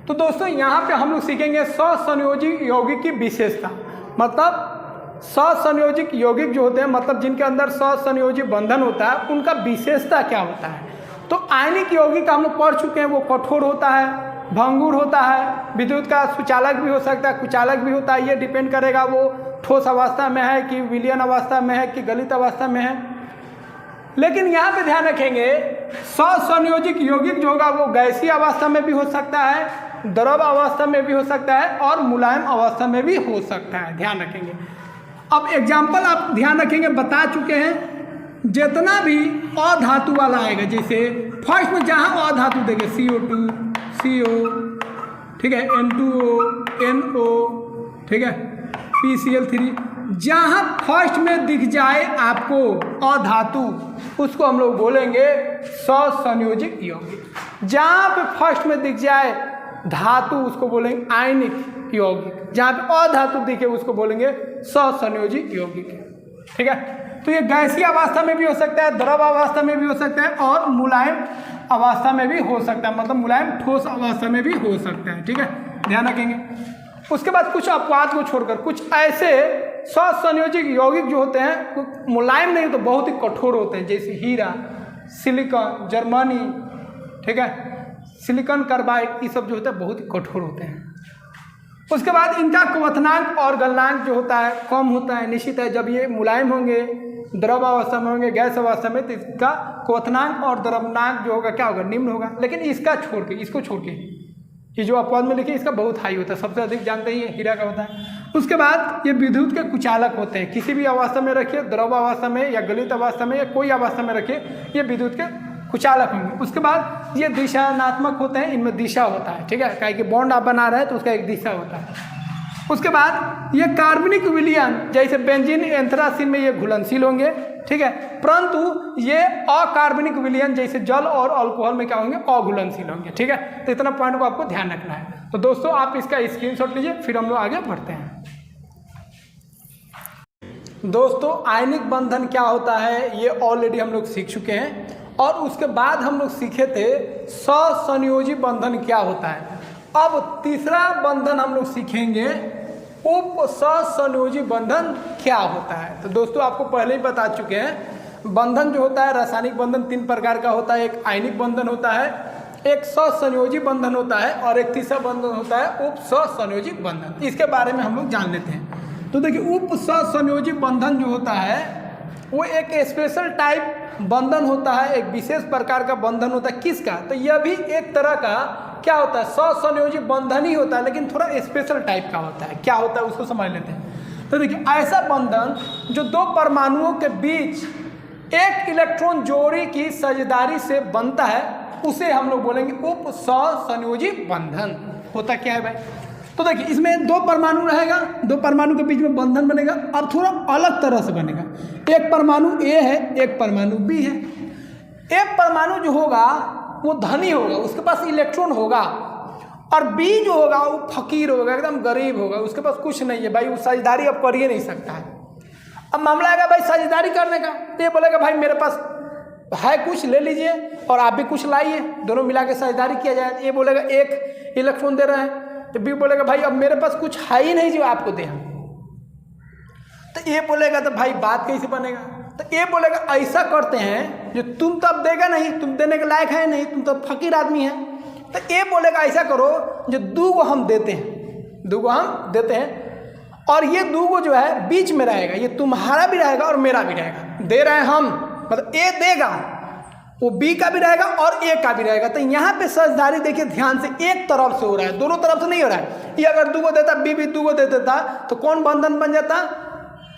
[SPEAKER 1] तो दोस्तों यहाँ पे हम लोग सीखेंगे ससंयोजिक यौगिक की विशेषता। मतलब ससंयोजिक यौगिक जो होते हैं, मतलब जिनके अंदर ससंयोजी बंधन होता है, उनका विशेषता क्या होता है। तो आयनिक यौगिक हम लोग पढ़ चुके हैं, वो कठोर होता है, भंगुर होता है, विद्युत का सुचालक भी हो सकता है, कुचालक भी होता है। ये डिपेंड करेगा वो ठोस अवस्था में है कि विलयन अवस्था में है कि गलित अवस्था में है। लेकिन यहाँ पे ध्यान रखेंगे ससंयोजिक यौगिक जो होगा वो गैसीय अवस्था में भी हो सकता है, द्रव अवस्था में भी हो सकता है और मुलायम अवस्था में भी हो सकता है, ध्यान रखेंगे। अब एग्जाम्पल आप ध्यान रखेंगे, बता चुके हैं जितना भी अधातु वाला आएगा, जैसे फर्स्ट में जहाँ अधातु देंगे CO2 CO, ठीक है, N2O NO, ठीक है, PCl3, जहाँ फर्स्ट में दिख जाए आपको अधातु उसको हम लोग बोलेंगे ससंयोजिक यौगिक। जहाँ पे फर्स्ट में दिख जाए धातु उसको बोलेंगे आयनिक यौगिक, जहाँ पे अधातु दिखे उसको बोलेंगे ससंयोजिक यौगिक, ठीक है। तो ये गैसीय अवस्था में भी हो सकता है, द्रव अवस्था में भी हो सकता है और मुलायम अवस्था में भी हो सकता है, मतलब मुलायम ठोस अवस्था में भी हो सकता है, ठीक है, ध्यान रखेंगे। उसके बाद कुछ अपवाद को छोड़कर कुछ ऐसे ससंयोजिक यौगिक जो होते हैं मुलायम नहीं तो बहुत ही कठोर होते हैं, जैसे हीरा, सिलिकॉन, जर्मनी, ठीक है, सिलिकॉन कार्बाइड, ये सब जो होता है बहुत ही कठोर होते हैं। उसके बाद इनका क्वथनांक और गलनांक जो होता है कम होता है, निश्चित है। जब ये मुलायम होंगे, द्रव अवस्था में होंगे, गैस अवस्था में, तो इसका क्वथनांक और द्रवनांक जो होगा क्या होगा, निम्न होगा। लेकिन इसका छोड़ के, इसको छोड़ के, ये जो अपवाद में लिखे इसका बहुत हाई होता है, सबसे अधिक जानते ही हीरा का होता है। उसके बाद ये विद्युत के कुचालक होते हैं, किसी भी अवस्था में रखिए, द्रव अवस्था में या गलित अवस्था में या कोई अवस्था में रखिए, ये विद्युत के कुचालक होंगे। उसके बाद ये दिशानात्मक होते हैं, इनमें दिशा होता है, ठीक है, काहे कि बॉन्ड आप बना रहे हैं तो उसका एक दिशा होता है। उसके बाद ये कार्बनिक विलयन, जैसे बेंजीन एंथ्रासीन में ये घुलनशील होंगे, ठीक है, परंतु ये अकार्बनिक विलयन जैसे जल और अल्कोहल में क्या होंगे, अघुलनशील होंगे, ठीक है। तो इतना पॉइंट को आपको ध्यान रखना है। तो दोस्तों आप इसका स्क्रीनशॉट लीजिए, फिर हम लोग आगे बढ़ते हैं। दोस्तों आयनिक बंधन क्या होता है ये ऑलरेडी हम लोग सीख चुके हैं, और उसके बाद हम लोग सीखे थे ससंयोजी बंधन क्या होता है। अब तीसरा बंधन हम लोग सीखेंगे, उप ससंयोजी बंधन क्या होता है। तो दोस्तों आपको पहले ही बता चुके हैं, बंधन जो होता है रासायनिक बंधन 3 प्रकार का होता है, एक आयनिक बंधन होता है, एक ससंयोजी बंधन होता है, और एक तीसरा बंधन होता है उप ससंयोजी बंधन। इसके बारे में हम लोग जान लेते हैं। तो देखिए उप ससंयोजी बंधन जो होता है वो एक स्पेशल टाइप बंधन होता है, एक विशेष प्रकार का बंधन होता है। किसका, तो यह भी एक तरह का क्या होता है, ससंयोजी बंधन ही होता है, लेकिन थोड़ा स्पेशल टाइप का होता है। क्या होता है उसको समझ लेते हैं। तो देखिए ऐसा बंधन जो दो परमाणुओं के बीच एक इलेक्ट्रॉन जोड़ी की साझेदारी से बनता है उसे हम लोग बोलेंगे उप ससंयोजी बंधन। होता क्या है भाई, तो देखिए इसमें 2 परमाणु रहेगा, 2 परमाणु के बीच में बंधन बनेगा। अब थोड़ा अलग तरह से बनेगा, एक परमाणु A है, एक परमाणु B है। एक परमाणु जो होगा वो धनी होगा, उसके पास इलेक्ट्रॉन होगा, और B जो होगा वो फकीर होगा, एकदम गरीब होगा, उसके पास कुछ नहीं है भाई, वो साझेदारी अब कर ही नहीं सकता है। अब मामला आएगा भाई साझेदारी करने का, तो ये बोलेगा भाई मेरे पास है कुछ, ले लीजिए, और आप भी कुछ लाइए, दोनों मिला के साझेदारी किया जाए। ये बोलेगा 1 इलेक्ट्रॉन दे रहे हैं, तो B बोलेगा भाई अब मेरे पास कुछ है ही नहीं जो आपको दे हम। तो ये बोलेगा तो भाई बात कैसे बनेगा, तो ये बोलेगा ऐसा करते हैं जो तुम तब देगा नहीं, तुम देने के लायक है नहीं, तुम तो फकीर आदमी है। तो ये बोलेगा ऐसा करो जो 2 को हम देते हैं, 2 को हम देते हैं, और ये 2 को जो है बीच में रहेगा, ये तुम्हारा भी रहेगा और मेरा भी रहेगा। दे रहे हैं हम, मतलब A देगा, वो B का भी रहेगा और A का भी रहेगा। तो यहाँ पे साझेदारी देखिए ध्यान से, एक तरफ से हो रहा है, दोनों तरफ से नहीं हो रहा है। ये अगर 2 को देता, B भी 2 को दे देता, तो कौन बंधन बन जाता,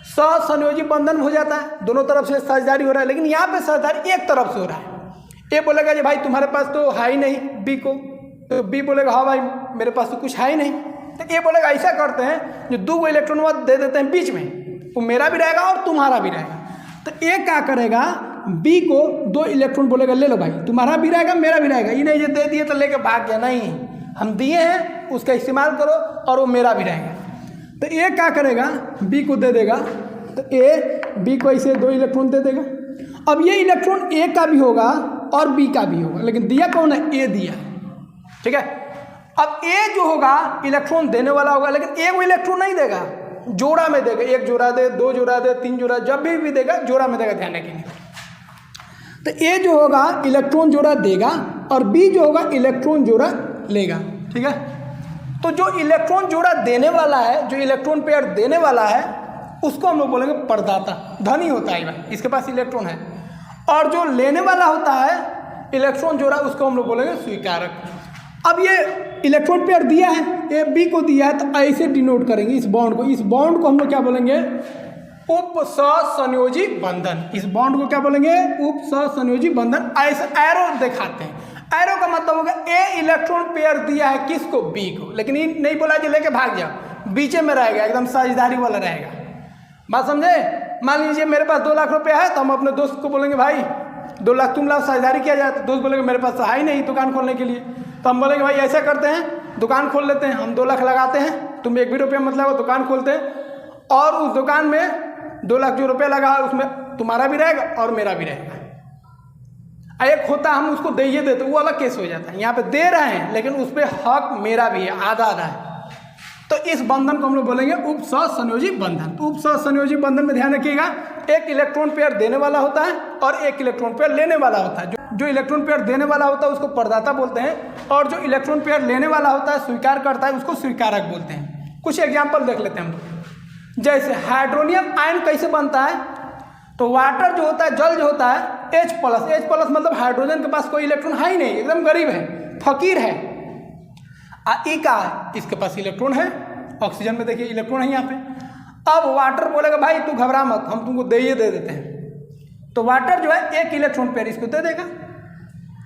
[SPEAKER 1] सहसंयोजी बंधन हो जाता है, दोनों तरफ से साझेदारी हो रहा है। लेकिन यहाँ पे साझेदारी एक तरफ से हो रहा है। ए बोलेगा जी भाई तुम्हारे पास तो है ही नहीं बी को, तो बी बोलेगा हाँ भाई मेरे पास तो कुछ है ही नहीं। तो ए बोलेगा ऐसा करते हैं जो 2 इलेक्ट्रॉन दे देते हैं बीच में, वो मेरा भी रहेगा और तुम्हारा भी रहेगा। तो ए क्या करेगा, बी को 2 इलेक्ट्रॉन बोलेगा ले लो भाई, तुम्हारा भी रहेगा मेरा भी रहेगा। ये नहीं जो दे दिए तो लेके भाग गया, नहीं, हम दिए हैं उसका इस्तेमाल करो और वो मेरा भी रहेगा। तो ए क्या करेगा, बी को दे देगा, तो ए बी को ऐसे 2 इलेक्ट्रॉन दे देगा। अब ये इलेक्ट्रॉन ए का भी होगा और बी का भी होगा, लेकिन दिया कौन है, ए दिया, ठीक है। अब ए जो होगा इलेक्ट्रॉन देने वाला होगा, लेकिन ए वो इलेक्ट्रॉन नहीं देगा, जोड़ा में देगा, 1 जोड़ा दे, 2 जोड़ा दे, 3 जोड़ा, जब भी देगा जोड़ा में देगा, ध्यान रखिए। तो ए जो होगा इलेक्ट्रॉन जोड़ा देगा और बी जो होगा इलेक्ट्रॉन जोड़ा लेगा, ठीक है। तो जो इलेक्ट्रॉन जोड़ा देने वाला है, जो इलेक्ट्रॉन पेयर देने वाला है, उसको हम लोग बोलेंगे प्रदाता, धनी होता है भाई, इसके पास इलेक्ट्रॉन है। और जो लेने वाला होता है इलेक्ट्रॉन जोड़ा, उसको हम लोग बोलेंगे स्वीकारक। अब ये इलेक्ट्रॉन पेयर दिया है, ए बी को दिया है, तो ऐसे डिनोट करेंगे इस बॉन्ड को। इस बॉन्ड को हम लोग क्या बोलेंगे? उपसहसंयोजी बंधन। इस बॉन्ड को क्या बोलेंगे? उपसहसंयोजी बंधन। ऐसे एरो दिखाते हैं। एरो का मतलब होगा ए इलेक्ट्रॉन पेयर दिया है किसको? बी को, लेकिन ये नहीं बोला कि लेके भाग जाओ, बीचे में रहेगा, एकदम साझेदारी वाला रहेगा। बात समझे? मान लीजिए मेरे पास 2 लाख रुपया है, तो हम अपने दोस्त को बोलेंगे भाई 2 लाख तुम लाओ, साझेदारी किया जाए। तो दोस्त बोलेंगे मेरे पास है ही नहीं दुकान खोलने के लिए, तो हम बोलेंगे भाई ऐसा करते हैं दुकान खोल लेते हैं, हम 2 लाख लगाते हैं, तुम 1 भी रुपया मत लगाओ, दुकान खोलते हैं, और उस दुकान में 2 लाख जो रुपया लगा है उसमें तुम्हारा भी रहेगा और मेरा भी रहेगा। एक होता हम उसको दे ही देते, वो अलग केस हो जाता है। यहाँ पे दे रहे हैं लेकिन उस पर हक मेरा भी है, आधा आधा है। तो इस बंधन को हम लोग बोलेंगे उपसहसंयोजी बंधन। तो उपसहसंयोजी बंधन में ध्यान रखिएगा, एक इलेक्ट्रॉन पेयर देने वाला होता है और एक इलेक्ट्रॉन पेयर लेने वाला होता है। जो इलेक्ट्रॉन पेयर देने वाला होता है उसको प्रदाता बोलते हैं, और जो इलेक्ट्रॉन पेयर लेने वाला होता है, स्वीकार करता है, उसको स्वीकारक बोलते हैं। कुछ एग्जाम्पल देख लेते हैं हम लोग। जैसे हाइड्रोनियम आयन कैसे बनता है? तो वाटर जो होता है, जल जो होता है, H प्लस मतलब हाइड्रोजन के पास कोई इलेक्ट्रॉन है ही नहीं, एकदम गरीब है, फकीर है। ई का है, इसके पास इलेक्ट्रॉन है, ऑक्सीजन में देखिए इलेक्ट्रॉन है यहाँ पे। अब वाटर बोलेगा भाई तू घबरा मत, हम तुमको दे देते हैं। तो वाटर जो है एक इलेक्ट्रॉन पेयर इसको दे देगा,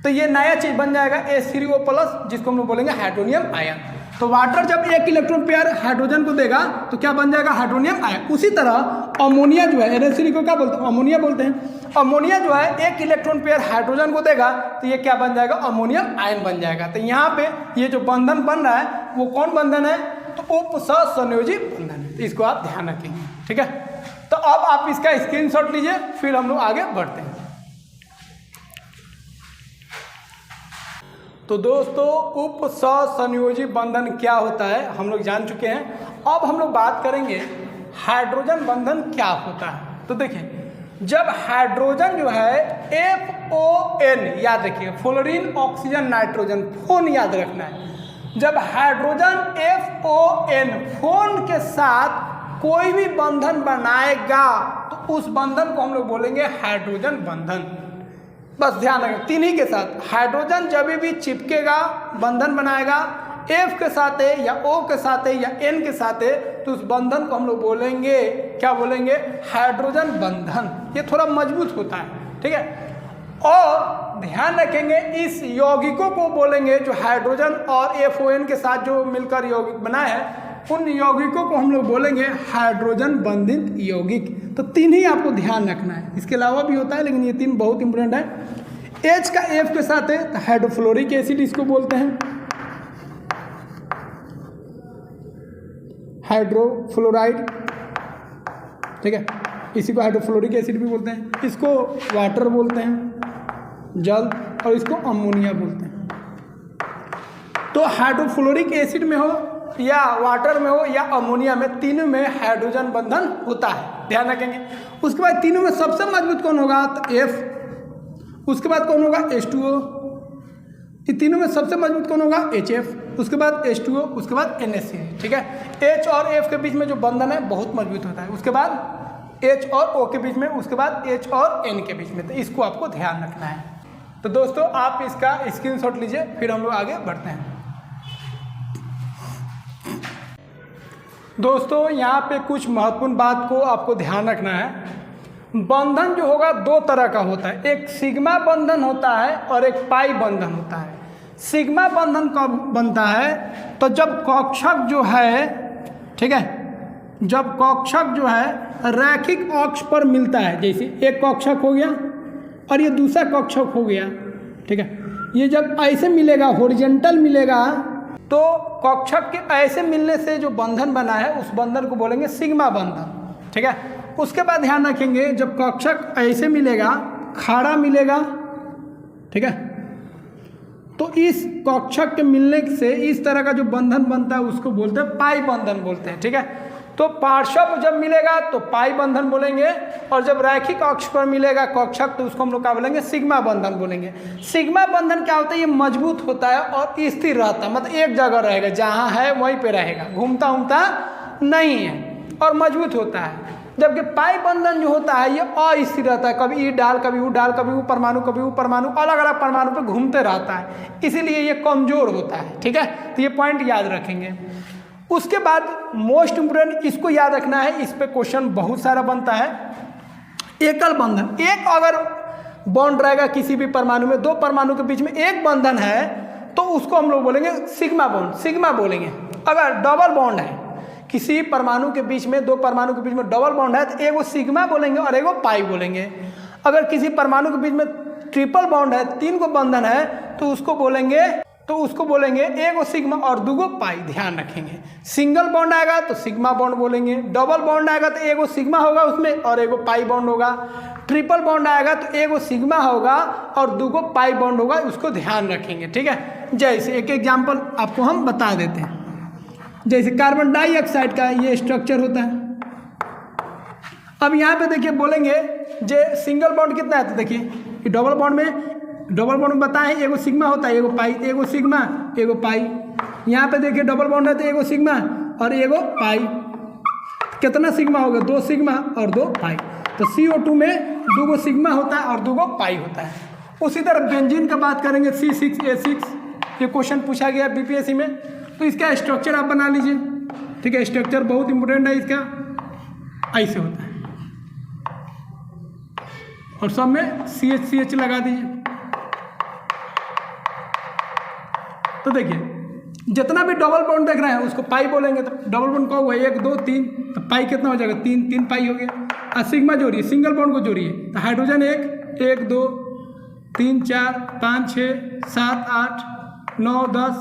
[SPEAKER 1] तो ये नया चीज बन जाएगा H3O+, जिसको हम लोग बोलेंगे हाइड्रोनियम आयन। तो वाटर जब एक इलेक्ट्रॉन पेयर हाइड्रोजन को देगा तो क्या बन जाएगा? Hydronium ion. उसी तरह अमोनिया जो है, NH3 को क्या बोलते हैं? अमोनिया बोलते हैं। अमोनिया जो है एक इलेक्ट्रॉन पेयर हाइड्रोजन को देगा तो ये क्या बन जाएगा? अमोनियम आयन बन जाएगा। तो यहाँ पे ये जो बंधन बन रहा है वो कौन बंधन है? तो उपसहसंयोजी बंधन है। तो इसको आप ध्यान रखेंगे, ठीक है। तो अब आप इसका स्क्रीनशॉट लीजिए, फिर हम लोग आगे बढ़ते हैं। तो दोस्तों उपसहसंयोजी बंधन क्या होता है हम लोग जान चुके हैं। अब हम लोग बात करेंगे हाइड्रोजन बंधन क्या होता है। तो देखिए, जब हाइड्रोजन जो है FON, याद रखिए, फ्लोरीन ऑक्सीजन नाइट्रोजन, फोन याद रखना है। जब हाइड्रोजन FON फोन के साथ कोई भी बंधन बनाएगा तो उस बंधन को हम लोग बोलेंगे हाइड्रोजन बंधन। बस ध्यान रखें, तीन के साथ हाइड्रोजन जब भी चिपकेगा, बंधन बनाएगा, F के साथ है या O के साथ है या N के साथ है, तो उस बंधन को हम लोग बोलेंगे, क्या बोलेंगे? हाइड्रोजन बंधन। ये थोड़ा मजबूत होता है, ठीक है। और ध्यान रखेंगे इस यौगिकों को बोलेंगे, जो हाइड्रोजन और FON के साथ जो मिलकर यौगिक बना है, उन यौगिकों को हम लोग बोलेंगे हाइड्रोजन बंधित यौगिक। तो 3 ही आपको ध्यान रखना है, इसके अलावा भी होता है लेकिन ये 3 बहुत इंपॉर्टेंट है। H का F के साथ है तो हाइड्रोफ्लोरिक एसिड इसको बोलते हैं, हाइड्रोफ्लोराइड, ठीक है। इसी को हाइड्रोफ्लोरिक एसिड भी बोलते हैं, इसको वाटर बोलते हैं, जल, और इसको अमोनिया बोलते हैं। तो हाइड्रोफ्लोरिक एसिड में हो या वाटर में हो या अमोनिया में, तीनों में हाइड्रोजन बंधन होता है, ध्यान रखेंगे। उसके बाद तीनों में सबसे मजबूत कौन होगा? तो F। उसके बाद कौन होगा? H2O। ये तीनों में सबसे मजबूत कौन होगा? HF। उसके बाद H2O, उसके बाद NH3, ठीक है। H और F के बीच में जो बंधन है बहुत मजबूत होता है। उसके बाद H और O के बीच में, उसके बाद H और N के बीच में। तो इसको आपको ध्यान रखना है। तो दोस्तों आप इसका स्क्रीनशॉट लीजिए, फिर हम लोग आगे बढ़ते हैं। दोस्तों यहाँ पे कुछ महत्वपूर्ण बात को आपको ध्यान रखना है। बंधन जो होगा 2 तरह का होता है, एक सिग्मा बंधन होता है और एक पाई बंधन होता है। सिग्मा बंधन कब बनता है? तो जब कक्षक जो है, ठीक है, जब कक्षक जो है रैखिक अक्ष पर मिलता है, जैसे एक कक्षक हो गया और ये दूसरा कक्षक हो गया, ठीक है। ये जब ऐसे मिलेगा, हॉरिजॉन्टल मिलेगा, तो कक्षक के ऐसे मिलने से जो बंधन बना है उस बंधन को बोलेंगे सिग्मा बंधन, ठीक है। उसके बाद ध्यान रखेंगे जब कक्षक ऐसे मिलेगा, खाड़ा मिलेगा, ठीक है, तो इस कक्षक के मिलने से इस तरह का जो बंधन बनता है उसको बोलते हैं पाई बंधन बोलते हैं, ठीक है। तो पार्श्व जब मिलेगा तो पाई बंधन बोलेंगे, और जब रैखिक अक्ष पर मिलेगा कक्षक तो उसको हम लोग क्या बोलेंगे? सिग्मा बंधन बोलेंगे। सिग्मा बंधन क्या होता है? ये मजबूत होता है और स्थिर रहता है, मतलब एक जगह रहेगा, जहाँ है वहीं पे रहेगा, घूमता घूमता नहीं है और मजबूत होता है। जबकि पाई बंधन जो होता है ये अस्थिर रहता है, कभी ई डाल कभी ऊ डाल, कभी वो परमाणु अलग अलग परमाणु पे घूमते रहता है, इसीलिए ये कमजोर होता है। ठीक है, तो ये पॉइंट याद रखेंगे। उसके बाद मोस्ट इम्पोर्टेंट इसको याद रखना है, इस पे क्वेश्चन बहुत सारा बनता है। एकल बंधन, एक अगर बॉन्ड रहेगा किसी भी परमाणु में, दो परमाणु के बीच में एक बंधन है तो उसको हम लोग बोलेंगे सिग्मा बॉन्ड, सिग्मा बोलेंगे। अगर डबल बॉन्ड है किसी परमाणु के बीच में, दो परमाणु के बीच में डबल बॉन्ड है तो एगो सिग्मा बोलेंगे और एगो पाई बोलेंगे। अगर किसी परमाणु के बीच में ट्रिपल बॉन्ड है, 3 को बंधन है तो उसको बोलेंगे एगो सिग्मा और दूगो पाई। ध्यान रखेंगे, सिंगल बॉन्ड आएगा तो सिग्मा बॉन्ड बोलेंगे, डबल बॉन्ड आएगा तो एगो सिग्मा होगा उसमें और एगो पाई बॉन्ड होगा, ट्रिपल बॉन्ड आएगा तो एगो सिग्मा होगा और दूगो पाई बॉन्ड होगा, उसको ध्यान रखेंगे। ठीक है, जैसे एक एग्जाम्पल आपको हम बता देते हैं। जैसे कार्बन डाइऑक्साइड का ये स्ट्रक्चर होता है। अब यहाँ पे देखिए बोलेंगे जे सिंगल बॉन्ड कितना है, तो देखिए डबल बॉन्ड में बताएं एगो सिग्मा होता है, एगो पाई, एगो सिग्मा एगो पाई। यहाँ पे देखिए डबल बॉन्ड है तो एगो सिग्मा और एगो पाई। कितना सिग्मा होगा, 2 सिग्मा और 2 पाई। तो CO2 में 2 सिग्मा होता है और 2 पाई होता है। उसी तरह बेंजीन का बात करेंगे, C6H6, ये क्वेश्चन पूछा गया BPSC में, तो इसका स्ट्रक्चर आप बना लीजिए। ठीक है, स्ट्रक्चर बहुत इंपॉर्टेंट है इसका, ऐसे होता है और सब में CH लगा दीजिए। तो देखिए जितना भी डबल बॉन्ड देख रहे हैं उसको पाई बोलेंगे, तो डबल बॉन्ड का हुआ 1 2 3, तो पाई कितना हो जाएगा, 3 पाई हो गया। और सिग्मा जोड़िए, सिंगल बॉन्ड को जोड़िए, तो हाइड्रोजन 1 2 3 4 5 6 7 8 9 10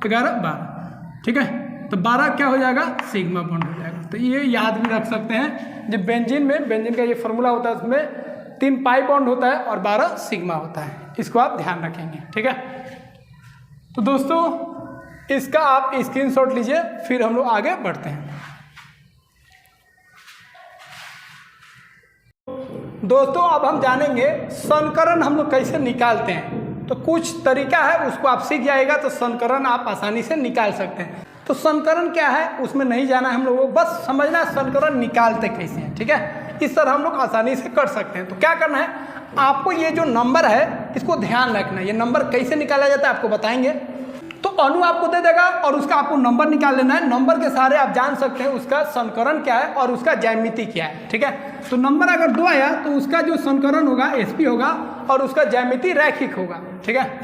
[SPEAKER 1] 11 12। ठीक है, तो 12 क्या हो जाएगा, सिग्मा बॉन्ड हो जाएगा। तो ये याद भी रख सकते हैं, जब बेंजीन का ये फॉर्मूला होता है उसमें 3 पाई बॉन्ड होता है और 12 सिग्मा होता है, इसको आप ध्यान रखेंगे। ठीक है, तो दोस्तों इसका आप स्क्रीनशॉट लीजिए, फिर हम लोग आगे बढ़ते हैं। दोस्तों अब हम जानेंगे समीकरण हम लोग कैसे निकालते हैं। तो कुछ तरीका है, उसको आप सीख जाएगा तो समीकरण आप आसानी से निकाल सकते हैं। तो समीकरण क्या है उसमें नहीं जाना है हम लोगों को, बस समझना समीकरण निकालते कैसे हैं। ठीक है, इस तरह हम लोग आसानी से कर सकते हैं। तो क्या करना है, आपको ये जो नंबर है इसको ध्यान रखना है। ये नंबर कैसे निकाला जाता है आपको बताएंगे। तो अणु आपको दे देगा और उसका आपको नंबर निकाल लेना है। नंबर के सहारे आप जान सकते हैं उसका समीकरण क्या है और उसका ज्यामिति क्या है। ठीक है, तो नंबर अगर 2 आया तो उसका जो समीकरण होगा SP होगा और उसका ज्यामिति रैखिक होगा। ठीक है,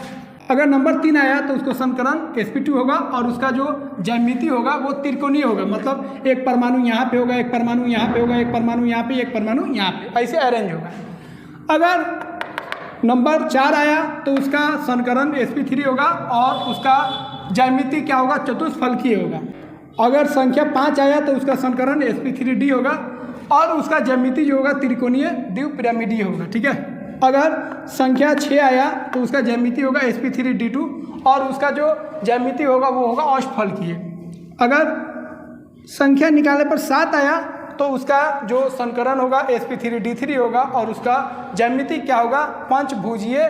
[SPEAKER 1] अगर नंबर 3 आया तो उसको समीकरण SP2 होगा और उसका जो ज्यामिति होगा वो त्रिकोणीय होगा, मतलब एक परमाणु यहाँ पे होगा, एक परमाणु यहाँ पे होगा, एक परमाणु यहाँ पे, एक परमाणु यहाँ पे, ऐसे अरेंज होगा। अगर नंबर 4 आया तो उसका समीकरण SP3 होगा और उसका ज्यामिति क्या होगा, चतुष्फलकीय होगा। अगर संख्या 5 आया तो उसका समीकरण SP3D होगा और उसका ज्यामिति जो होगा त्रिकोणीय द्विपिरामिडीय होगा। ठीक है, अगर संख्या 6 आया तो उसका ज्यामिति होगा SP3D2 और उसका जो ज्यामिति होगा वो होगा अष्टफलकीय। अगर संख्या निकालने पर 7 आया तो उसका जो समीकरण होगा SP3D3 होगा और उसका ज्यामिति क्या होगा, पंचभुजीय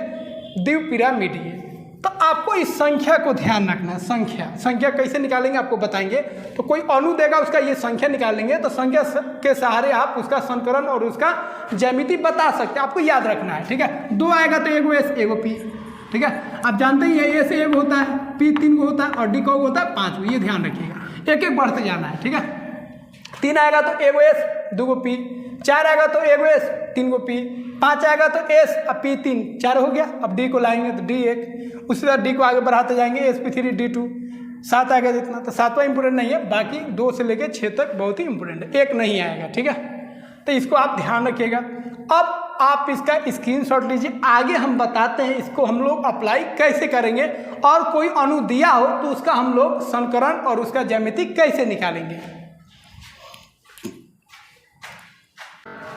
[SPEAKER 1] द्विपिरामिडीय। तो आपको इस संख्या को ध्यान रखना है। संख्या कैसे निकालेंगे आपको बताएंगे। तो कोई अणु देगा उसका ये संख्या निकालेंगे, तो संख्या के सहारे आप उसका समीकरण और उसका ज्यामिति बता सकते हैं, आपको याद रखना है। ठीक है, 2 आएगा तो एगो S एगो P। ठीक है, आप जानते ही है A से एगो होता है, P 3 को होता है और D को होता है 5 को, ये ध्यान रखिएगा, एक एक बढ़ते जाना है। ठीक है, 3 आएगा तो एगो S 2 को P, 4 आएगा तो एगो S 3 को P, 5 आएगा तो S अब P 3 4 हो गया। अब D को लाएंगे तो D 1, उसी तरह D को आगे बढ़ाते जाएंगे SP3D2, 7 आएगा जितना, तो 7वां इंपोर्टेंट नहीं है, बाकी 2 से लेकर 6 तक बहुत ही इंपोर्टेंट है, 1 नहीं आएगा। ठीक है, तो इसको आप ध्यान रखिएगा। अब आप इसका स्क्रीनशॉट लीजिए, आगे हम बताते हैं इसको हम लोग अप्लाई कैसे करेंगे और कोई अणु दिया हो तो उसका हम लोग समीकरण और उसका ज्यामिति कैसे निकालेंगे।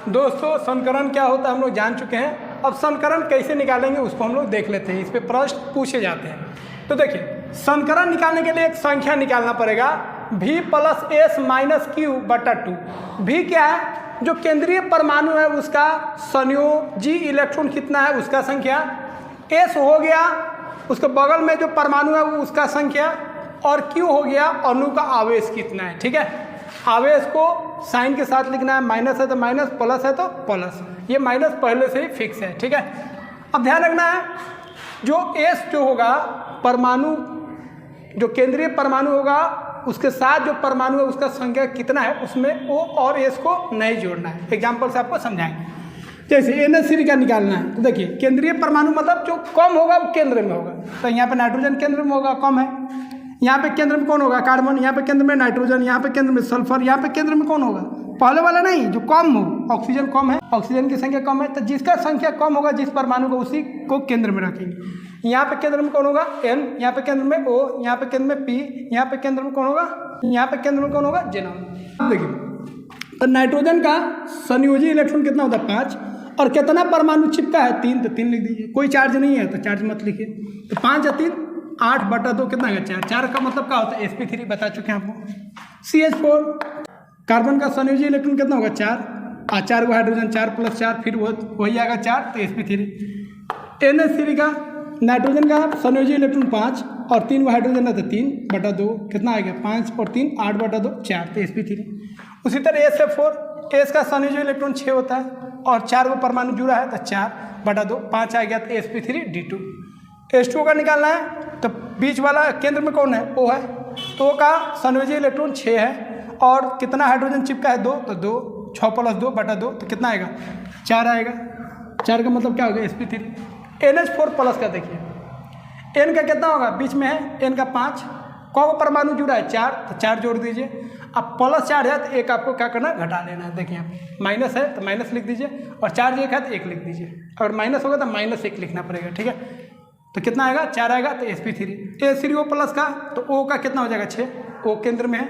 [SPEAKER 1] दोस्तों समीकरण क्या होता है हम लोग जान चुके हैं, अब समीकरण कैसे निकालेंगे उसको हम लोग देख लेते हैं। इस पे प्रश्न पूछे जाते हैं। तो देखिए समीकरण निकालने के लिए एक संख्या निकालना पड़ेगा, V + S - Q बटा 2। V क्या है, जो केंद्रीय परमाणु है उसका संयोजी इलेक्ट्रॉन कितना है उसका संख्या, S हो गया उसके बगल में जो परमाणु है वो उसका संख्या, और Q हो गया अणु का आवेश कितना है। ठीक है, आवेश को साइन के साथ लिखना है, माइनस है तो माइनस, प्लस है तो प्लस। ये माइनस पहले से ही फिक्स है, ठीक है। अब ध्यान रखना है जो एस जो होगा परमाणु, जो केंद्रीय परमाणु होगा उसके साथ जो परमाणु है उसका संख्या कितना है, उसमें ओ और एस को नहीं जोड़ना है। एग्जाम्पल से आपको समझाएंगे। जैसे NH3 का निकालना है तो देखिए केंद्रीय परमाणु मतलब जो कम होगा वो केंद्र में होगा, तो यहाँ पे नाइट्रोजन केंद्र में होगा, कम है। यहाँ पे केंद्र में कौन होगा, कार्बन। यहाँ पे केंद्र में नाइट्रोजन, यहाँ पे केंद्र में सल्फर, यहाँ पे केंद्र में कौन होगा, पहले वाला नहीं, जो कम हो। ऑक्सीजन कम है, ऑक्सीजन की संख्या कम है, तो जिसका संख्या कम होगा जिस परमाणु को, उसी को केंद्र में रखेंगे। यहाँ पे केंद्र में कौन होगा, N, यहाँ पे केंद्र में O, यहाँ पे केंद्र में P, यहाँ पे केंद्र में कौन होगा, यहाँ पे केंद्र में कौन होगा, जेनॉन। देखिए तो नाइट्रोजन का संयोजी इलेक्ट्रॉन कितना होता है, 5, और कितना परमाणु चिपका है, 3, तो 3 लिख दीजिए। कोई चार्ज नहीं है तो चार्ज मत लिखिए। तो 5 या 3 8/2 कितना है, 4। 4 का मतलब क्या होता है, sp3 बता चुके हैं आपको। CH4 कार्बन का संयोजी इलेक्ट्रॉन कितना होगा, 4, 4 को हाइड्रोजन, 4 + 4 फिर वही आएगा 4, तो sp3। NH3 का नाइट्रोजन का संयोजी इलेक्ट्रॉन 5 और 3 को हाइड्रोजन है तो 3/2 कितना आएगा, 5 और 3 8/2 4, तो sp3। उसी तरह SF4 एस का संयोजी इलेक्ट्रॉन 6 होता है और 4 को परमाणु जुड़ा है तो 4/2 5 आ गया, तो sp3d2। H2O का निकालना है तो बीच वाला केंद्र में कौन है, O है, तो O का संयोजी इलेक्ट्रॉन 6 है और कितना हाइड्रोजन चिपका है, 2, तो 2, 6 + 2/2 तो कितना आएगा, 4 आएगा। 4 का मतलब क्या होगा, sp3। NH4+ का देखिए N का कितना होगा, बीच में है, N का 5, को परमाणु जुड़ा है 4, तो 4 जोड़ दीजिए। अब +4 है तो एक आपको क्या करना, घटा लेना है। देखिए माइनस है तो माइनस लिख दीजिए, और चार्ज 1 है तो 1 लिख दीजिए। अगर माइनस होगा तो -1 लिखना पड़ेगा, ठीक है। तो कितना आएगा, 4 आएगा, तो sp3। H3O+ का तो O का कितना हो जाएगा, 6, O केंद्र में है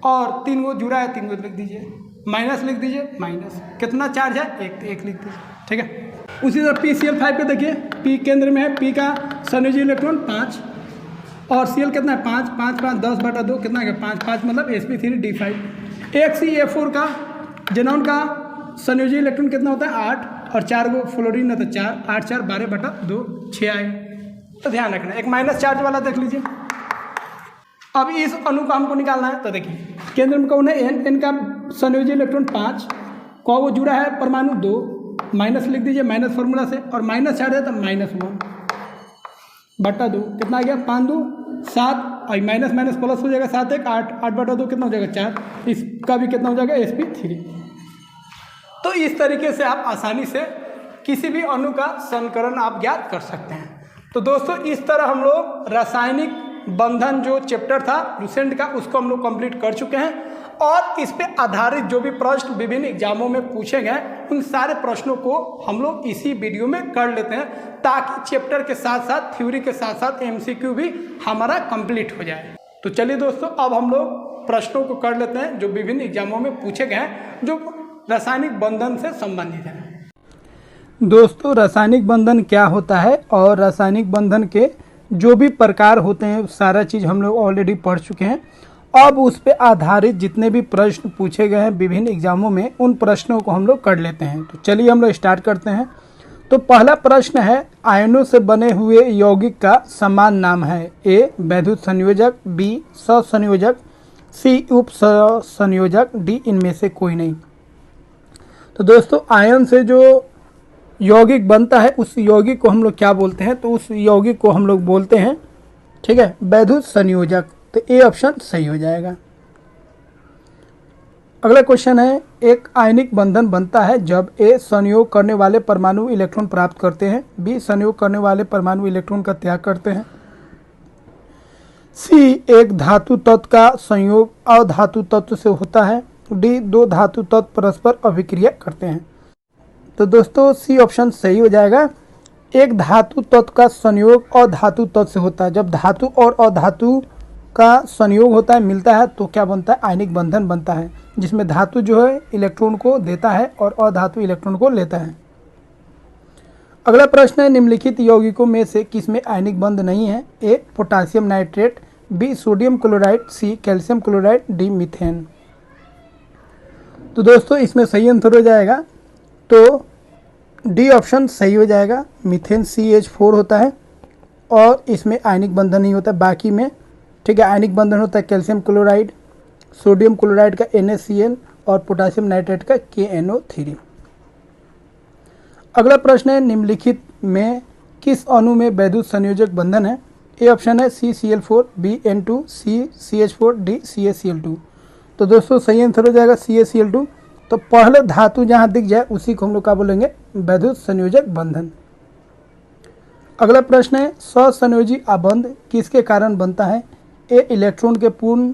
[SPEAKER 1] और 3 को जुड़ा है, 3 को लिख दीजिए, माइनस लिख दीजिए, माइनस कितना चार्ज है, 1, तो 1 लिख दीजिए, ठीक है। उसी तरह PCl5 पे देखिए P केंद्र में है, P का संयोजी इलेक्ट्रॉन 5 और Cl कितना है, 5, 5, 5 10/2 कितना है, 5, 5 मतलब sp3d5। HCl4 का जेनॉन का संयोजी इलेक्ट्रॉन कितना होता है, 8 और 4 को फ्लोरीन है तो 4, 8 4 12/2 6 आएगा। तो ध्यान रखना, एक माइनस चार्ज वाला देख लीजिए। अब इस अणु का हमको निकालना है, तो देखिए केंद्र में कौन है, N का संयोजी इलेक्ट्रॉन 5, को जुड़ा है परमाणु 2, माइनस लिख दीजिए माइनस फार्मूला से, और माइनस चार्ज है तो -1/2 कितना आ गया, 5 2 7 और माइनस माइनस प्लस हो जाएगा, 7 1 8, 8/2 कितना हो जाएगा, 4। इसका भी कितना हो जाएगा, sp3। तो इस तरीके से आप आसानी से किसी भी अणु का समीकरण आप ज्ञात कर सकते हैं। तो दोस्तों इस तरह हम लोग रासायनिक बंधन जो चैप्टर था लुसेंट का, उसको हम लोग कंप्लीट कर चुके हैं। और इस पे आधारित जो भी प्रश्न विभिन्न एग्जामों में पूछे गए, उन सारे प्रश्नों को हम लोग इसी वीडियो में कर लेते हैं, ताकि चैप्टर के साथ साथ थ्योरी के साथ साथ MCQ भी हमारा कंप्लीट हो जाए। तो चलिए दोस्तों अब हम लोग प्रश्नों को कर लेते हैं जो विभिन्न एग्जामों में पूछे गए हैं, जो रासायनिक बंधन से संबंधित है। दोस्तों रासायनिक बंधन क्या होता है और रासायनिक बंधन के जो भी प्रकार होते हैं सारा चीज़ हम लोग ऑलरेडी पढ़ चुके हैं। अब उस पे आधारित जितने भी प्रश्न पूछे गए हैं विभिन्न एग्जामों में, उन प्रश्नों को हम लोग कर लेते हैं। तो चलिए हम लोग स्टार्ट करते हैं। तो पहला प्रश्न है, आयनों से बने हुए यौगिक का समान नाम है। A वैद्युत संयोजक, B सहसंयोजक, C उप सहसंयोजक, D इनमें से कोई नहीं। तो दोस्तों आयन से जो यौगिक बनता है उस यौगिक को हम लोग क्या बोलते हैं, तो उस यौगिक को हम लोग बोलते हैं, ठीक है, वैद्युत संयोजक। तो ए ऑप्शन सही हो जाएगा। अगला क्वेश्चन है, एक आयनिक बंधन बनता है जब ए संयोग करने वाले परमाणु इलेक्ट्रॉन प्राप्त करते हैं, बी संयोग करने वाले परमाणु इलेक्ट्रॉन का त्याग करते हैं, सी एक धातु तत्व का संयोग अधातु तत्व से होता है, डी दो धातु तत्व परस्पर अभिक्रिया करते हैं। तो दोस्तों सी ऑप्शन सही हो जाएगा। एक धातु तत्व का संयोग अधातु तत्व से होता है। जब धातु और अधातु का संयोग होता है, मिलता है, तो क्या बनता है, आयनिक बंधन बनता है, जिसमें धातु जो है इलेक्ट्रॉन को देता है और अधातु इलेक्ट्रॉन को लेता है। अगला प्रश्न है, निम्नलिखित यौगिकों में से किसमें आयनिक बंध नहीं है? A potassium nitrate, B sodium chloride, C calcium chloride, D methane. तो दोस्तों इसमें सही आंसर हो जाएगा, तो डी ऑप्शन सही हो जाएगा। मीथेन CH4 होता है और इसमें आयनिक बंधन नहीं होता। बाकी में ठीक है आयनिक बंधन होता है कैल्शियम क्लोराइड, सोडियम क्लोराइड का NaCl और पोटासियम नाइट्रेट का KNO3। अगला प्रश्न है, निम्नलिखित में किस अणु में वैद्युत संयोजक बंधन है? ए ऑप्शन है CCl4, B N2, C CH4, D CaCl2। तो दोस्तों सही आंसर हो जाएगा CaCl2। तो पहले धातु जहां दिख जाए उसी को हम लोग क्या बोलेंगे? वैद्युत संयोजक बंधन। अगला प्रश्न है, ससंयोजी आबंध किसके कारण बनता है? ए इलेक्ट्रॉन के पूर्ण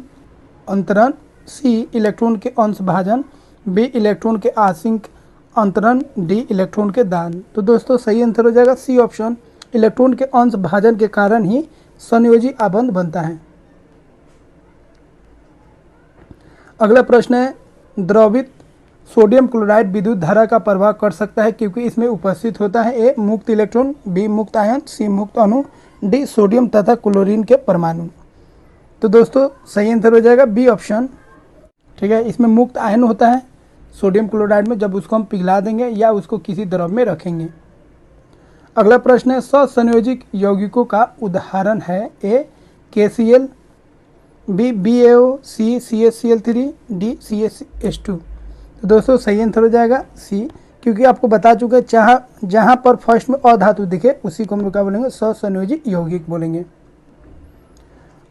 [SPEAKER 1] अंतरण, सी इलेक्ट्रॉन के अंश भाजन, बी इलेक्ट्रॉन के आंशिक अंतरण, डी इलेक्ट्रॉन के दान। तो दोस्तों सही आंसर हो जाएगा सी ऑप्शन, इलेक्ट्रॉन के अंश भाजन के कारण ही संयोजी आबंध बनता है। अगला प्रश्न है, द्रवित सोडियम क्लोराइड विद्युत धारा का प्रवाह कर सकता है क्योंकि इसमें उपस्थित होता है ए मुक्त इलेक्ट्रॉन, बी मुक्त आयन, सी मुक्त अणु, डी सोडियम तथा क्लोरीन के परमाणु। तो दोस्तों सही आंसर हो जाएगा बी ऑप्शन। ठीक है, इसमें मुक्त आयन होता है सोडियम क्लोराइड में, जब उसको हम पिघला देंगे या उसको किसी द्रव में रखेंगे। अगला प्रश्न है, ससंयोजिक यौगिकों का उदाहरण है ए KCl, बी BaO, सी CaCl3, डी CaH2। तो दोस्तों सही आंसर हो जाएगा सी, क्योंकि आपको बता चुके हैं जहाँ पर फर्स्ट में अधातु दिखे उसी को हम लोग क्या बोलेंगे? ससंयोजी यौगिक बोलेंगे।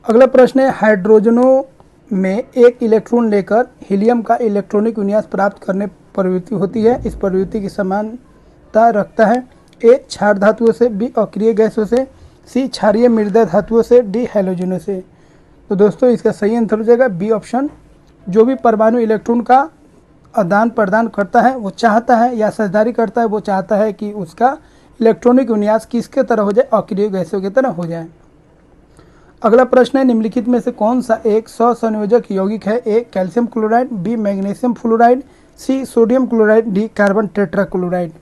[SPEAKER 1] अगला प्रश्न है, हाइड्रोजनों में एक इलेक्ट्रॉन लेकर हीलियम का इलेक्ट्रॉनिक विन्यास प्राप्त करने प्रवृत्ति होती है। इस प्रवृत्ति की समानता रखता है ए क्षार धातुओं से, बी अक्रिय गैसों से, सी क्षारीय मृदा धातुओं से, डी हैलोजनों से। तो दोस्तों इसका सही आंसर हो जाएगा बी ऑप्शन। जो भी परमाणु इलेक्ट्रॉन का आदान प्रदान करता है वो चाहता है, या साझेदारी करता है वो चाहता है कि उसका इलेक्ट्रॉनिक विन्यास किसके तरह हो जाए? अक्रिय गैसों की तरह हो जाए। अगला प्रश्न है, निम्नलिखित में से कौन सा एक ससंयोजक यौगिक है? A calcium chloride, B magnesium fluoride, C sodium chloride, D carbon tetrachloride.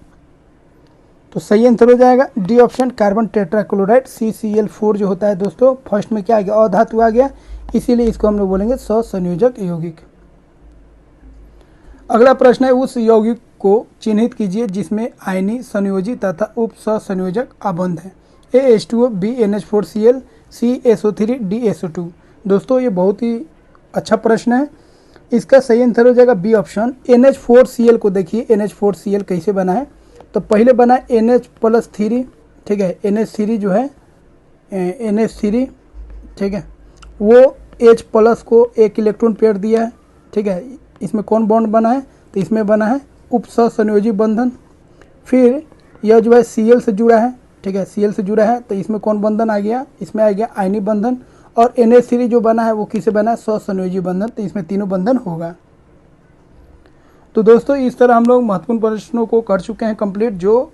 [SPEAKER 1] तो सही आंसर हो जाएगा D option, carbon tetrachloride. CCl4 जो होता है दोस्तों फर्स्ट में क्या आ गया? अधातु आ गया, इसीलिए इसको हम लोग बोलेंगे ससंयोजक यौगिक। अगला प्रश्न है, उस यौगिक को चिन्हित कीजिए जिसमें आयनी संयोजी तथा उप ससंयोजक आबंध है। ए H2O, बी NH4Cl, सी SO3, डी SO2। दोस्तों ये बहुत ही अच्छा प्रश्न है, इसका सही आंसर हो जाएगा बी ऑप्शन। NH4Cl को देखिए, NH4Cl कैसे बना है? तो पहले बना है NH+3, ठीक है, NH3 जो है NH3, ठीक है, वो H+ को एक इलेक्ट्रॉन पेयर दिया है। ठीक है, इसमें कौन बॉन्ड बना है? तो इसमें बना है उप ससंयोजी बंधन। फिर यह जो है Cl से जुड़ा है, ठीक है, Cl से जुड़ा है, तो इसमें कौन बंधन आ गया? इसमें आ गया आयनी बंधन। और NH3 जो बना है वो किसे बना है? ससंयोजी बंधन। तो इसमें तीनों बंधन होगा। तो दोस्तों इस तरह हम लोग महत्वपूर्ण प्रश्नों को कर चुके हैं कंप्लीट, जो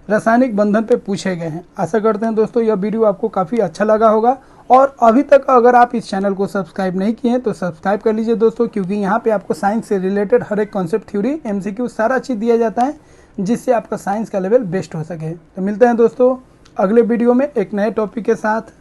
[SPEAKER 1] रासायनिक बंधन पे पूछे गए हैं। आशा करते हैं दोस्तों यह वीडियो आपको काफ़ी अच्छा लगा होगा, और अभी तक अगर आप इस चैनल को सब्सक्राइब नहीं किए हैं तो सब्सक्राइब कर लीजिए दोस्तों, क्योंकि यहाँ पे आपको साइंस से रिलेटेड हर एक कॉन्सेप्ट, थ्योरी, MCQ सारा चीज़ दिया जाता है, जिससे आपका साइंस का लेवल बेस्ट हो सके। तो मिलते हैं दोस्तों अगले वीडियो में एक नए टॉपिक के साथ।